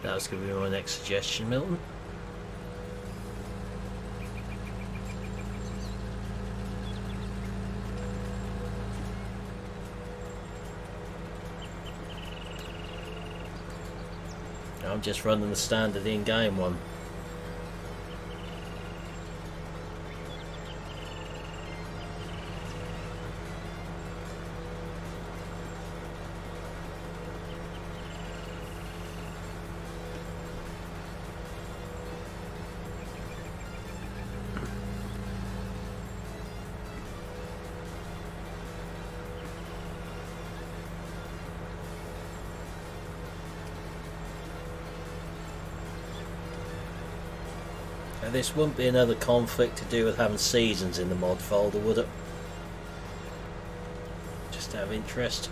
That was going to be my next suggestion, Milton. I'm just running the standard in-game one. Now this wouldn't be another conflict to do with having seasons in the mod folder, would it? Just out of interest.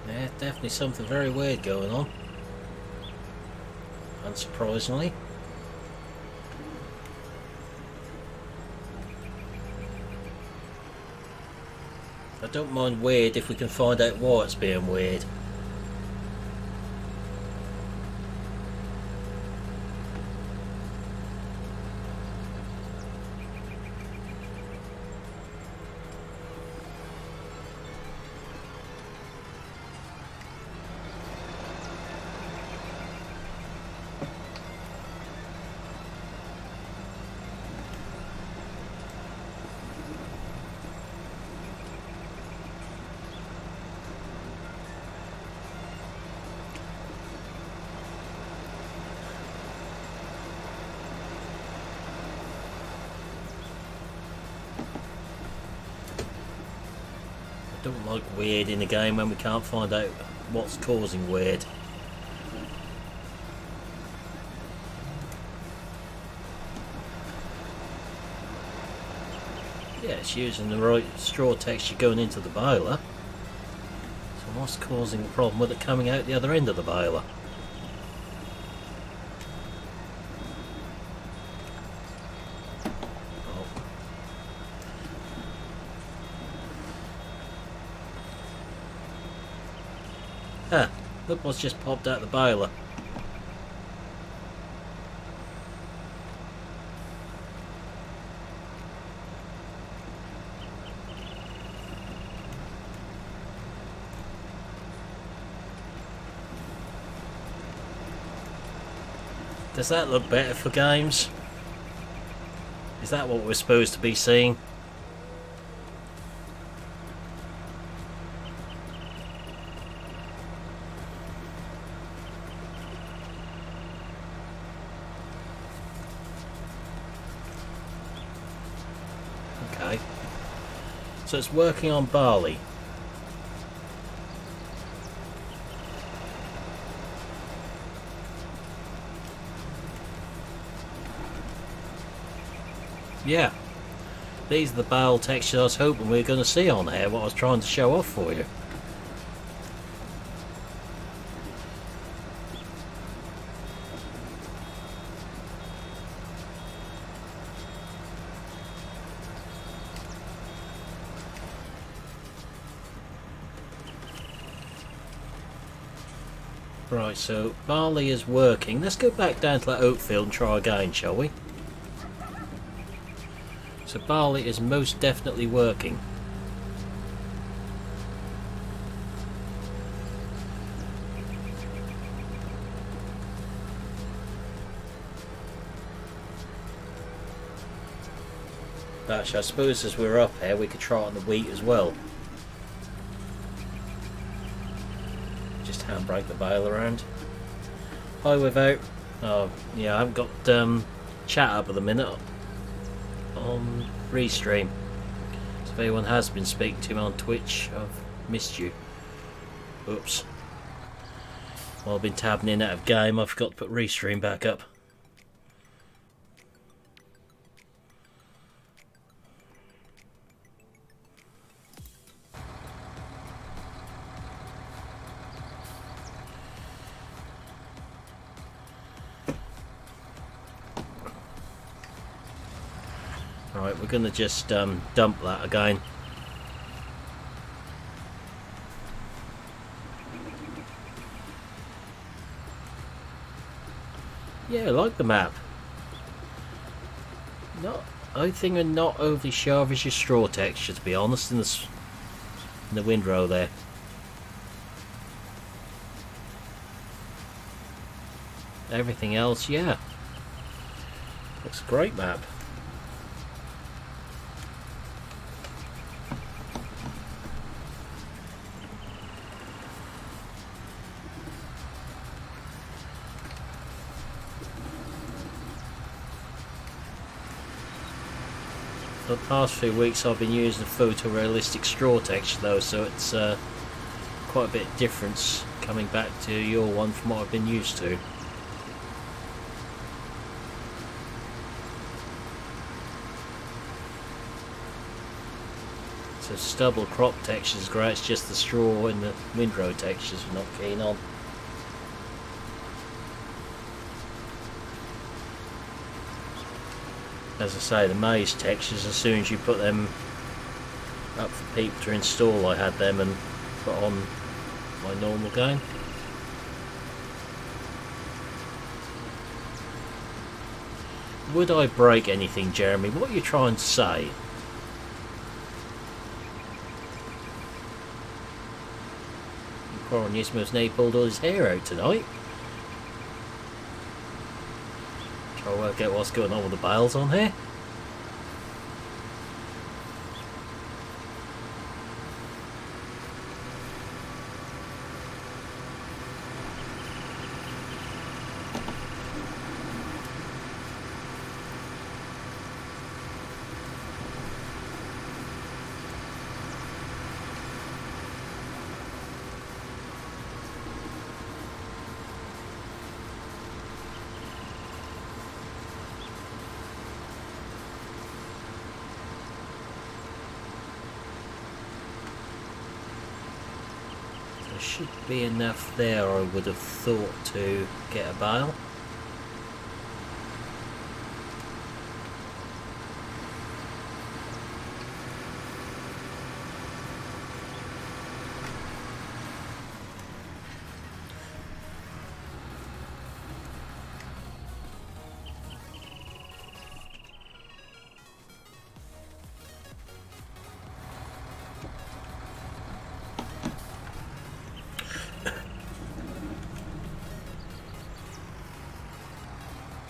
Yeah, definitely something very weird going on. Unsurprisingly. I don't mind weird if we can find out why it's being weird. I don't like weird in the game when we can't find out what's causing weird. Yeah, it's using the right straw texture going into the boiler. So what's causing the problem with it coming out the other end of the boiler? Ah, look what's just popped out the boiler. Does that look better for games? Is that what we're supposed to be seeing? Okay. So it's working on barley. Yeah, these are the barrel textures I was hoping we were going to see on here, what I was trying to show off for you. Right, so barley is working. Let's go back down to that oat field and try again, shall we? So barley is most definitely working. Actually, I suppose as we're up here we could try it on the wheat as well. Just handbrake the bale around. Hi, without. Oh, yeah, I haven't got chat up at the minute on Restream. So if anyone has been speaking to me on Twitch, I've missed you. Oops. While I've been tabbing in out of game, I forgot to put Restream back up. Right, we're gonna just dump that again. Yeah, I like the map. I think I'm not overly sharp as your straw texture, to be honest, in the windrow there. Everything else, yeah. Looks a great map. For the past few weeks I've been using a photorealistic straw texture though, so it's quite a bit of difference coming back to your one from what I've been used to. So stubble crop texture is great, it's just the straw and the windrow textures we're not keen on. As I say, the maze textures, as soon as you put them up for people to install, I had them and put on my normal game. Would I break anything, Jeremy? What are you trying to say? Poor Nismo's now pulled all his hair out tonight. Try to work out what's going on with the bales on here. There should be enough there, I would have thought, to get a bale.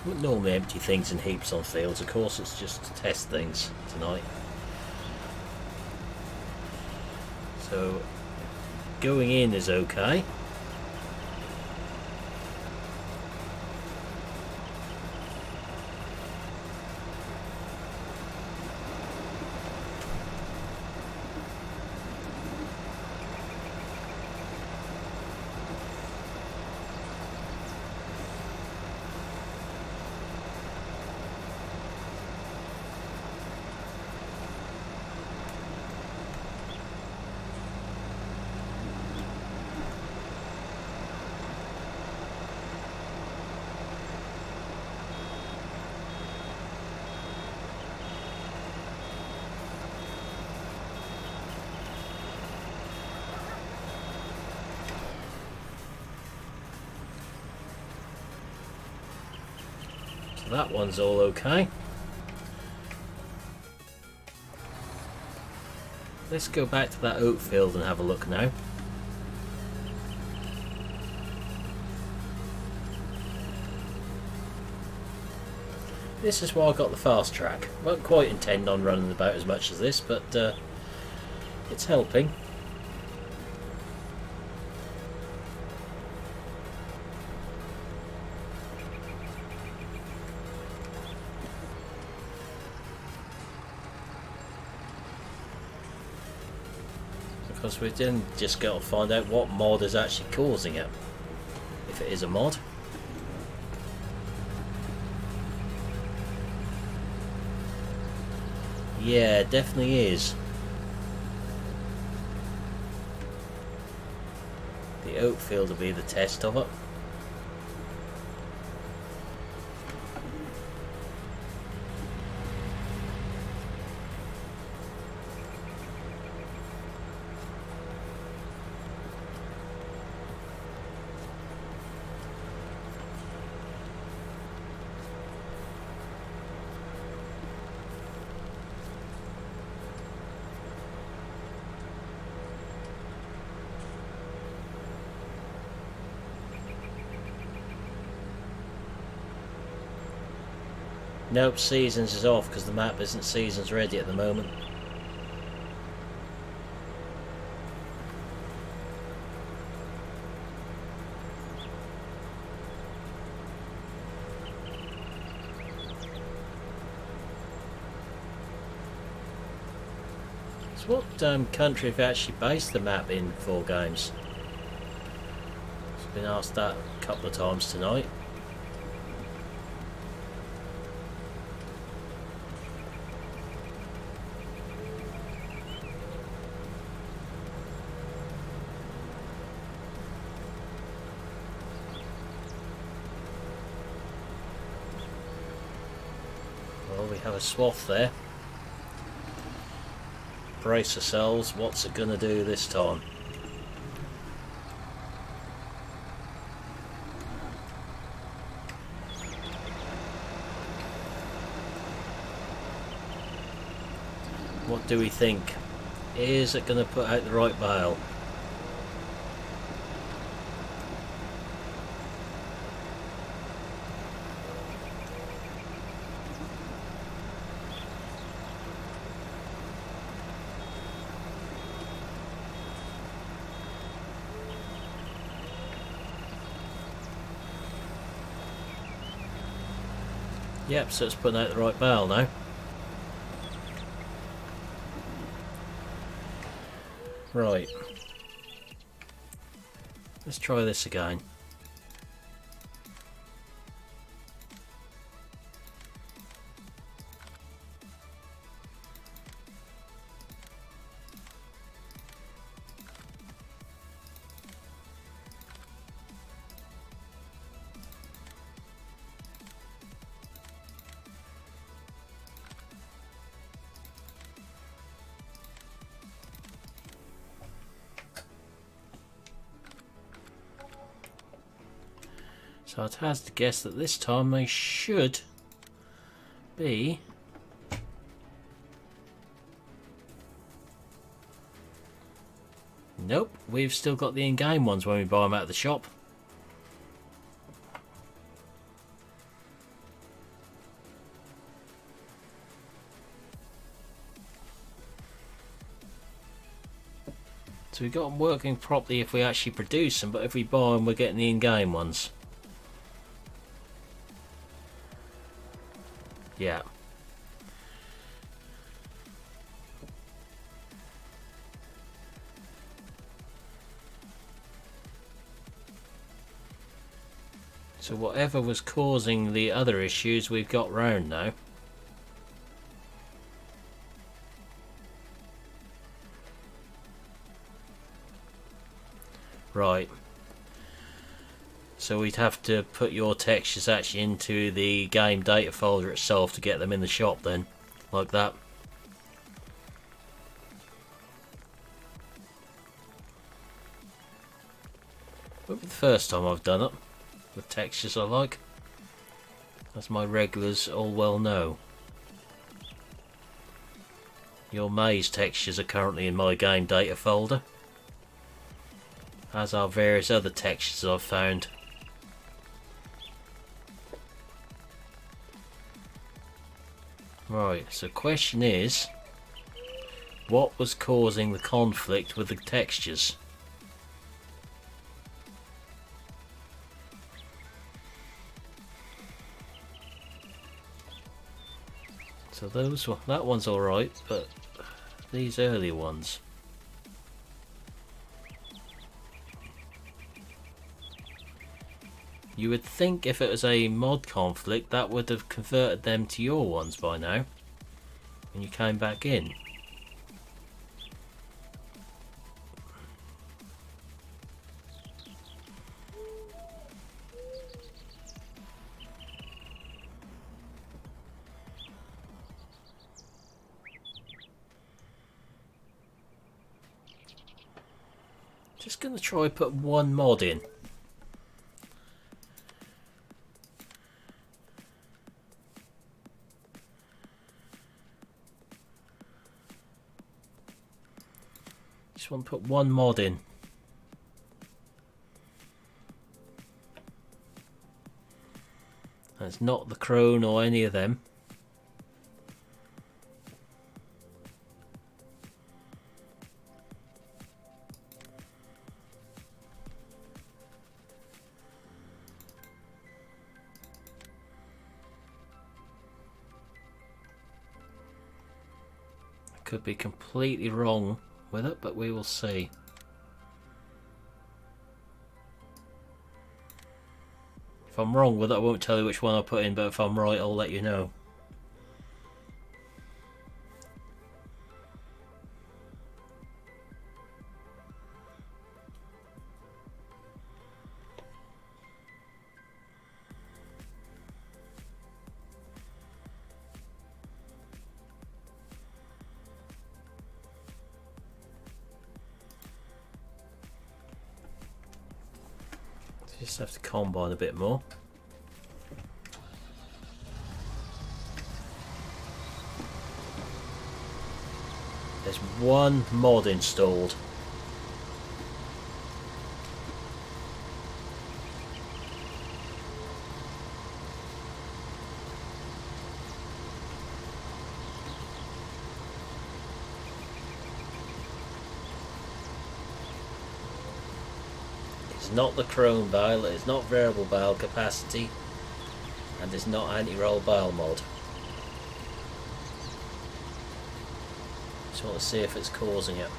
Wouldn't normally empty things in heaps on fields, of course, it's just to test things tonight. So, going in is okay. That one's all okay. Let's go back to that oat field and have a look now. This is why I got the fast track. Won't quite intend on running about as much as this, but it's helping. Because we then just got to find out what mod is actually causing it, if it is a mod. Yeah, it definitely is. The oat field will be the test of it. Nope, seasons is off because the map isn't seasons ready at the moment. So what country have you actually based the map in for games? I've been asked that a couple of times tonight. Well, we have a swath there. Brace ourselves, what's it going to do this time? What do we think? Is it going to put out the right bail? Yep, so it's putting out the right bail now. Right. Let's try this again. So I'd have to guess that this time they should be nope, we've still got the in-game ones when we buy them out of the shop. So we've got them working properly if we actually produce them, but if we buy them we're getting the in-game ones. Yeah. So whatever was causing the other issues we've got round now. Right. So we'd have to put your textures actually into the game data folder itself to get them in the shop then, like that. Won't be the first time I've done it with textures I like, as my regulars all well know. Your maze textures are currently in my game data folder, as are various other textures I've found. Right, so question is, what was causing the conflict with the textures? So that one's alright, but these earlier ones. You would think if it was a mod conflict that would have converted them to your ones by now, and you came back in. Just gonna try put one mod in. Just want to put one mod in. And it's not the Crone or any of them. Could be completely wrong with it, but we will see. If I'm wrong with it, I won't tell you which one I put in, but if I'm right, I'll let you know. Just have to combine a bit more. There's one mod installed. It's not the chrome bale, it's not variable bale capacity, and it's not anti-roll bale mod. Just want to see if it's causing it.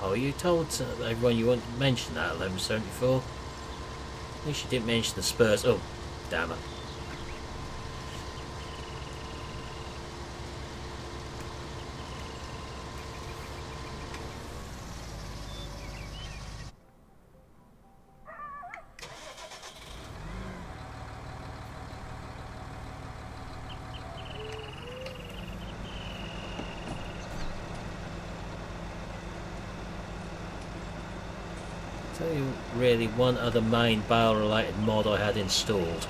Oh, you told everyone you wouldn't mention that 1174? At least you didn't mention the Spurs. Oh, damn it. Tell you really one other main bale related mod I had installed.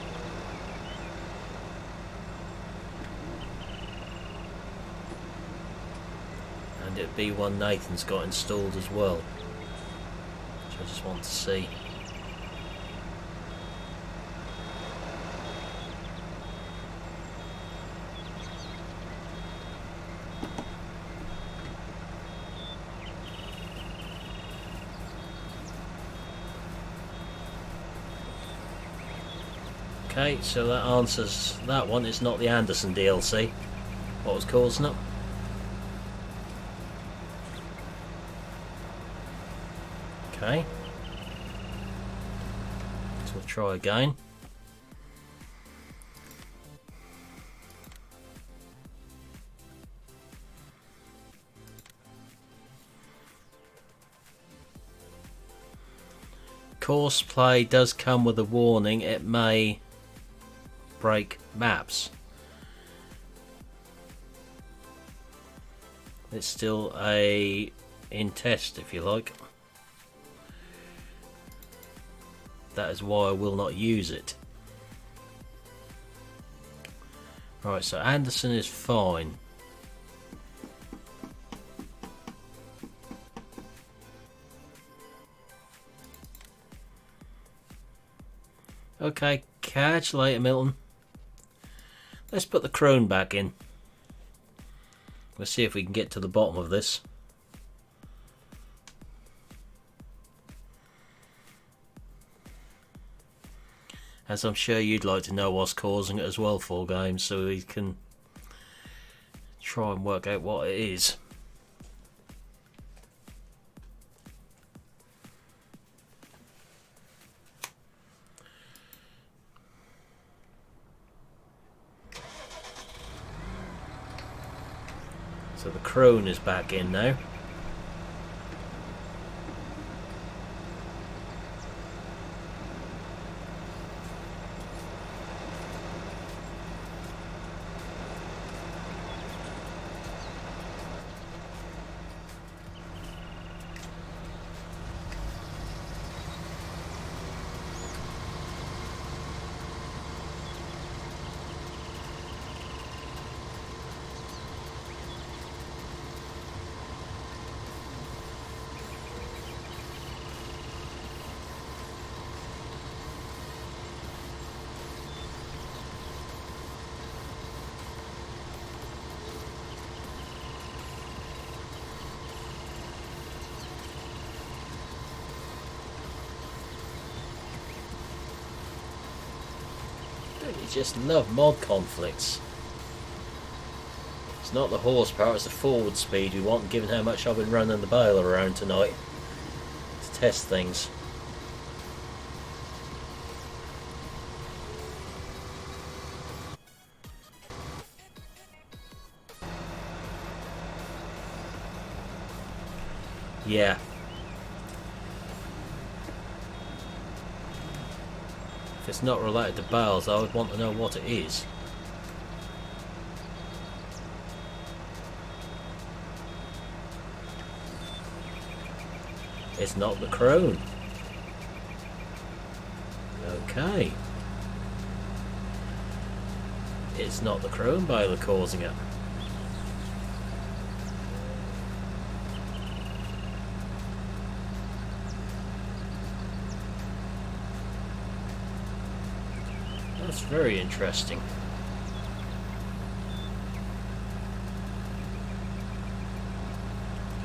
And it'd be one Nathan's got installed as well, which I just want to see. Okay, so that answers that one. It's not the Anderson DLC. What was causing it? Okay. So we'll try again. Courseplay does come with a warning. It may break maps. It's still in test, if you like. That is why I will not use it. Right, so Anderson is fine. Okay, catch you later, Milton. Let's put the crone back in. Let's see if we can get to the bottom of this. As I'm sure you'd like to know what's causing it as well, 4Games, so we can try and work out what it is. So the crone is back in now. You just love mod conflicts. It's not the horsepower, it's the forward speed we want, given how much I've been running the baler around tonight to test things. Yeah. If it's not related to bales, I would want to know what it is. It's not the crone. Okay. It's not the crone baler causing it. That's very interesting.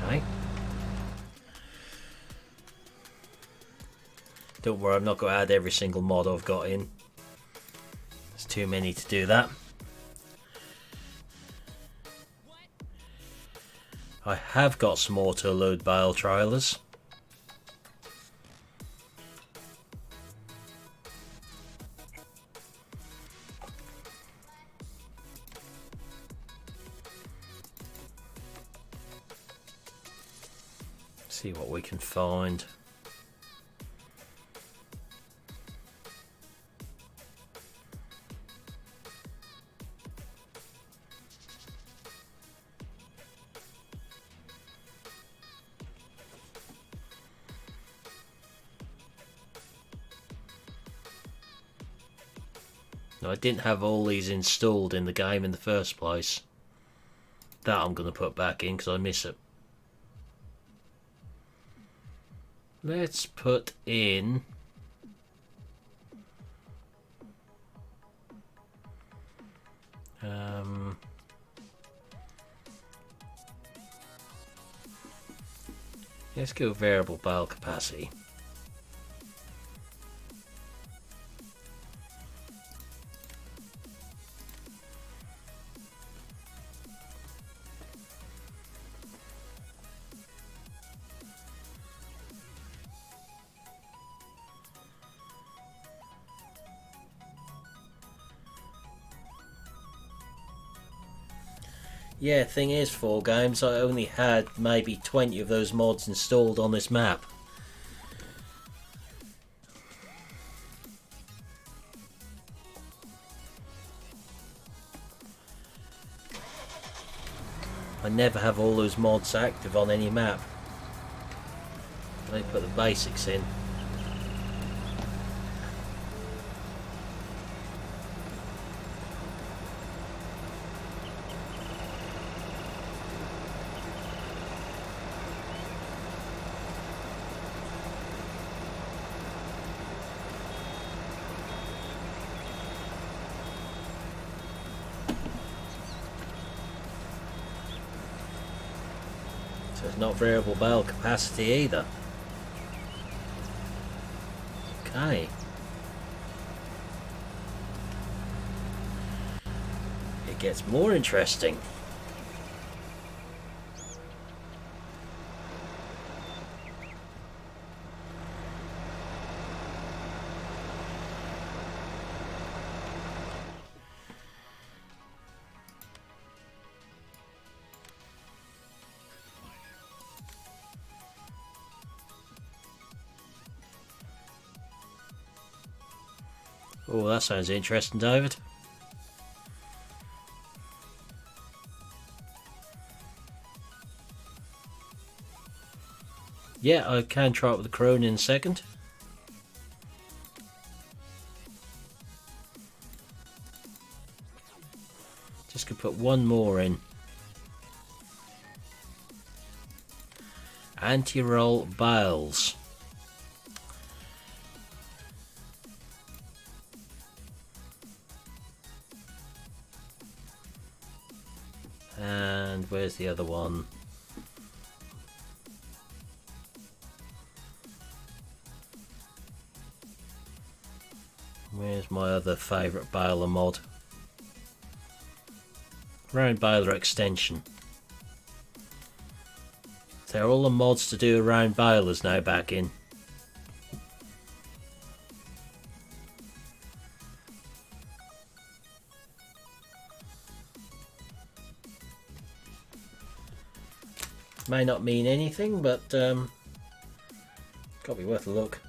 Okay. Don't worry, I'm not going to add every single mod I've got in. There's too many to do that. I have got some auto load bale trailers. See what we can find. Now, I didn't have all these installed in the game in the first place. That I'm going to put back in because I miss it. Let's put in let's go variable bale capacity. Yeah, thing is, 4Games, I only had maybe 20 of those mods installed on this map. I never have all those mods active on any map. They put the basics in. So it's not variable bale capacity either. Okay. It gets more interesting. Oh, that sounds interesting, David. Yeah, I can try it with the crone in a second. Just could put one more in. Anti-roll bales. And where's the other one? Where's my other favourite baler mod? Round baler extension. So are all the mods to do around balers now back in? May not mean anything, but gotta be worth a look.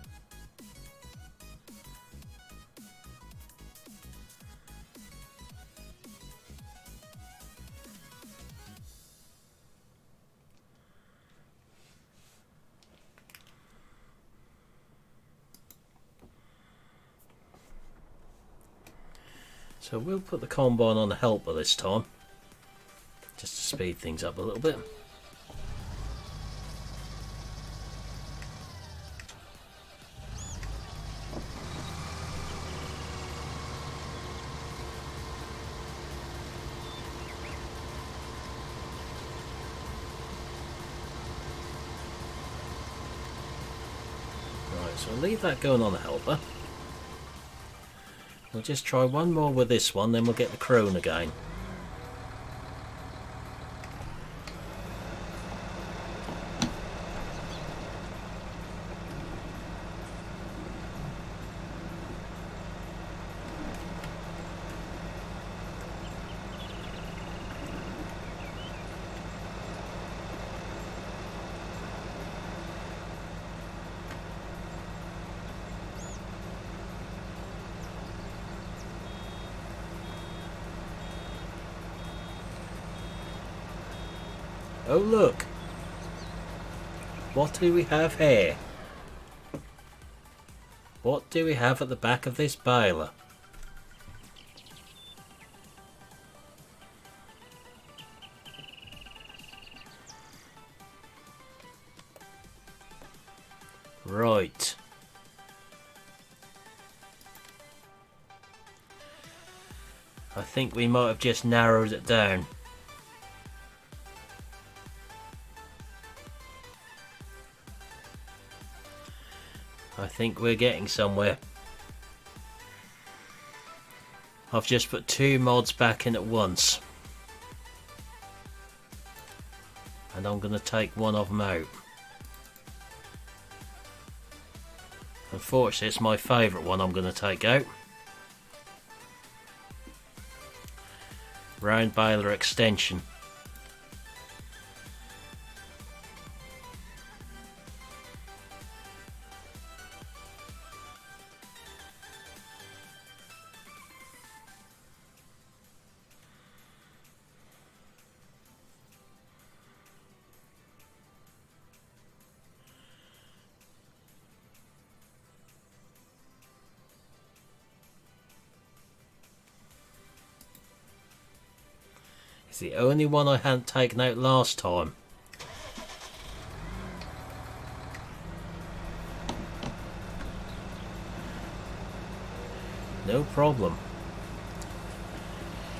So we'll put the combine on the helper this time, just to speed things up a little bit. Right, so we'll leave that going on the helper. We'll just try one more with this one, then we'll get the crone again. Oh look! What do we have here? What do we have at the back of this baler? Right. I think we might have just narrowed it down. I think we're getting somewhere. I've just put two mods back in at once. And I'm going to take one of them out. Unfortunately, it's my favourite one I'm going to take out. Round baler extension. It's the only one I hadn't taken out last time. No problem.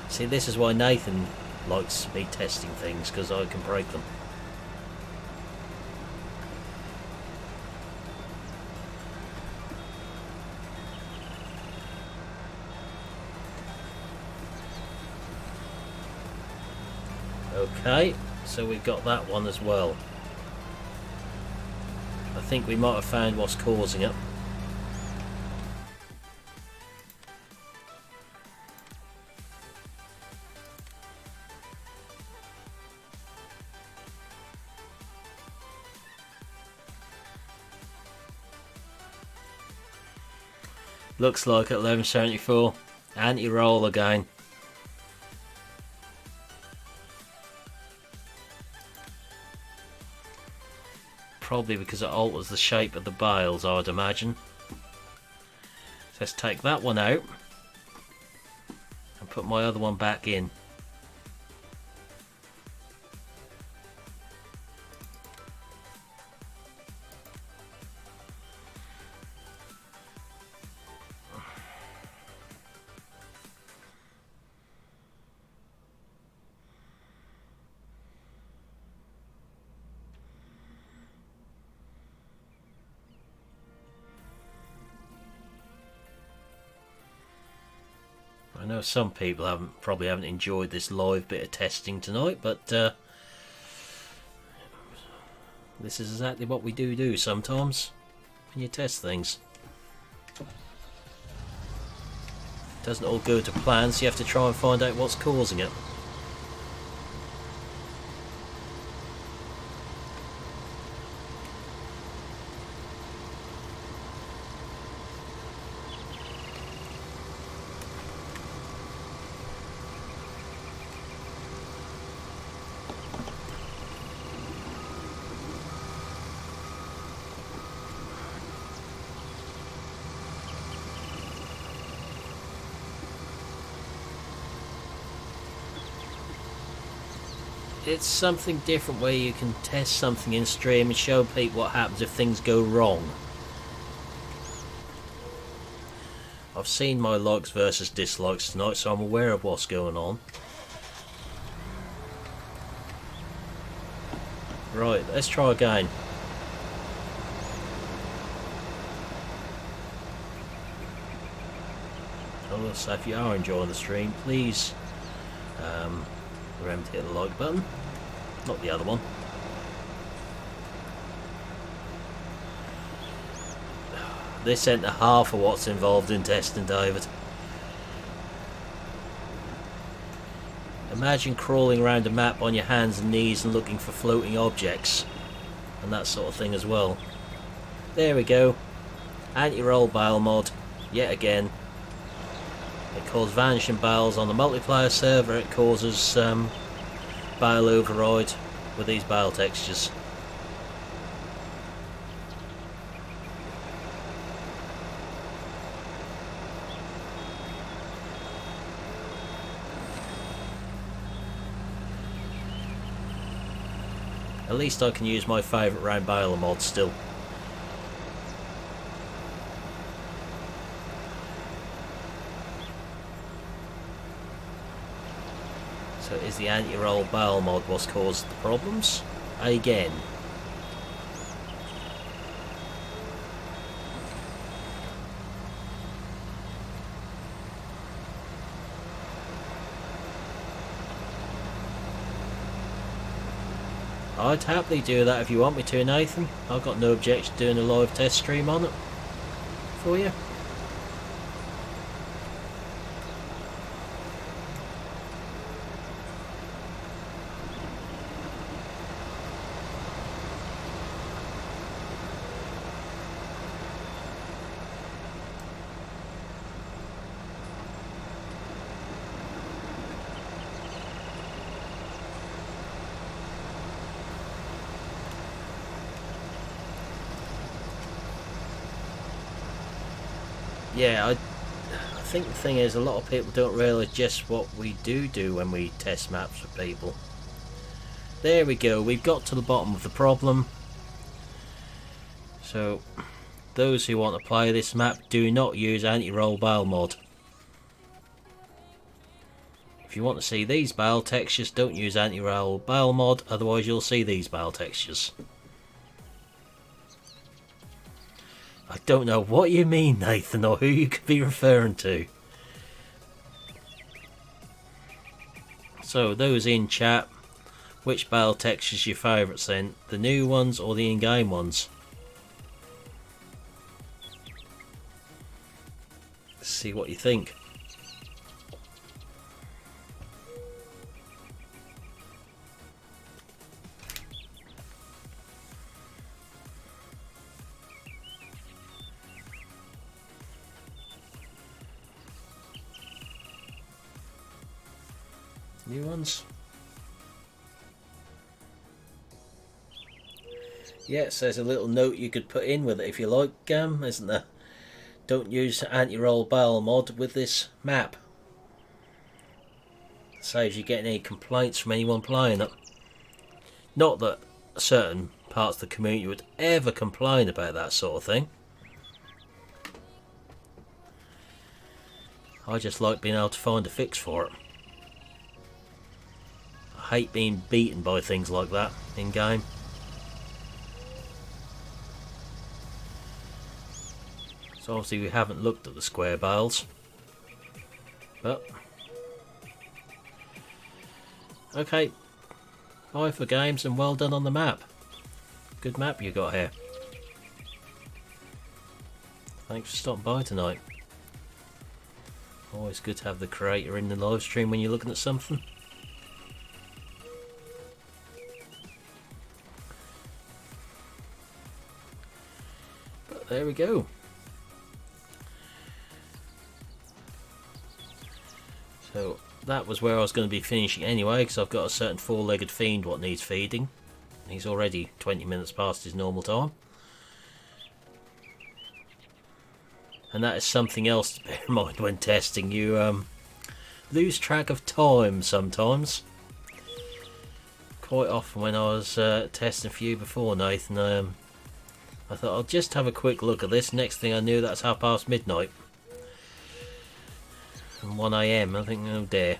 See, this is why Nathan likes me testing things, because I can break them. Okay, so we've got that one as well. I think we might have found what's causing it. Looks like at 1174, anti-roll again. Probably because it alters the shape of the bales, I'd imagine. So let's take that one out and put my other one back in. know some people probably haven't enjoyed this live bit of testing tonight, but this is exactly what we do sometimes when you test things. Doesn't all go to plan, so you have to try and find out what's causing it. It's something different where you can test something in stream and show people what happens if things go wrong. I've seen my likes versus dislikes tonight, so I'm aware of what's going on. Right, let's try again. Also, if you are enjoying the stream, please remember to hit the like button, not the other one. This ain't half of what's involved in testing, David. Imagine crawling around a map on your hands and knees and looking for floating objects and that sort of thing as well. There we go. Anti-roll barrel mod, yet again. It causes vanishing barrels on the multiplayer server. It causes barrel override with these barrel textures. At least I can use my favourite round barrel mod still. So is the anti-roll barrel mod what's caused the problems? Again. I'd happily do that if you want me to, Nathan. I've got no objection to doing a live test stream on it for you. Yeah, I think the thing is, a lot of people don't realise just what we do when we test maps for people. There we go, we've got to the bottom of the problem. So, those who want to play this map, do not use anti-roll barrel mod. If you want to see these barrel textures, don't use anti-roll barrel mod, otherwise you'll see these barrel textures. I don't know what you mean, Nathan, or who you could be referring to. So, those in chat, which barrel texture's your favourites then? The new ones or the in-game ones? Let's see what you think. New ones. Yeah, it says a little note you could put in with it if you like, isn't there? Don't use anti-roll barrel mod with this map. Saves you getting any complaints from anyone playing it. Not that certain parts of the community would ever complain about that sort of thing. I just like being able to find a fix for it. I hate being beaten by things like that in game. So obviously we haven't looked at the square barrels. But okay, bye for games and well done on the map. Good map you got here. Thanks for stopping by tonight. Always good to have the creator in the live stream when you're looking at something. But there we go. So that was where I was going to be finishing anyway, because I've got a certain four-legged fiend what needs feeding. He's already 20 minutes past his normal time. And that is something else to bear in mind when testing. You lose track of time sometimes. Quite often when I was testing for you before, Nathan, I thought I'll just have a quick look at this. Next thing I knew, that's half past midnight. And 1 AM, I think, oh dear.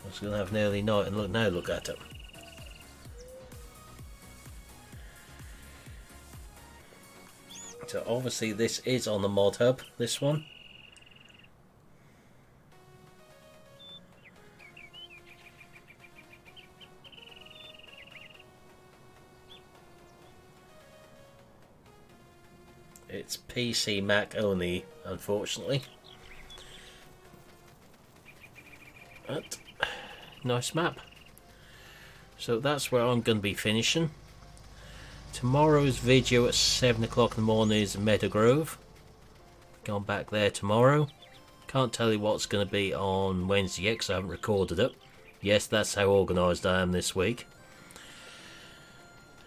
I was going to have an early night and look at it. So obviously this is on the mod hub, this one. It's PC Mac only, unfortunately. But nice map. So that's where I'm going to be finishing. Tomorrow's video at 7 o'clock in the morning is Meadowgrove. Going back there tomorrow. Can't tell you what's going to be on Wednesday yet because I haven't recorded it. Yes, that's how organised I am this week.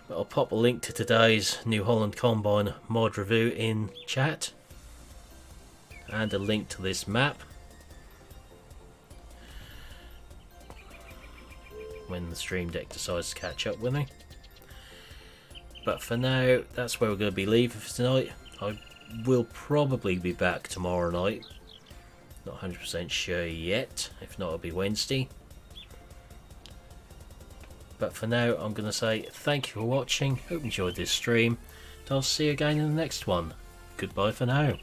But I'll pop a link to today's New Holland Combine mod review in chat. And a link to this map. When the Stream Deck decides to catch up with me. But for now, that's where we're going to be leaving for tonight. I will probably be back tomorrow night. Not 100% sure yet. If not, it'll be Wednesday. But for now, I'm going to say thank you for watching. Hope you enjoyed this stream. And I'll see you again in the next one. Goodbye for now.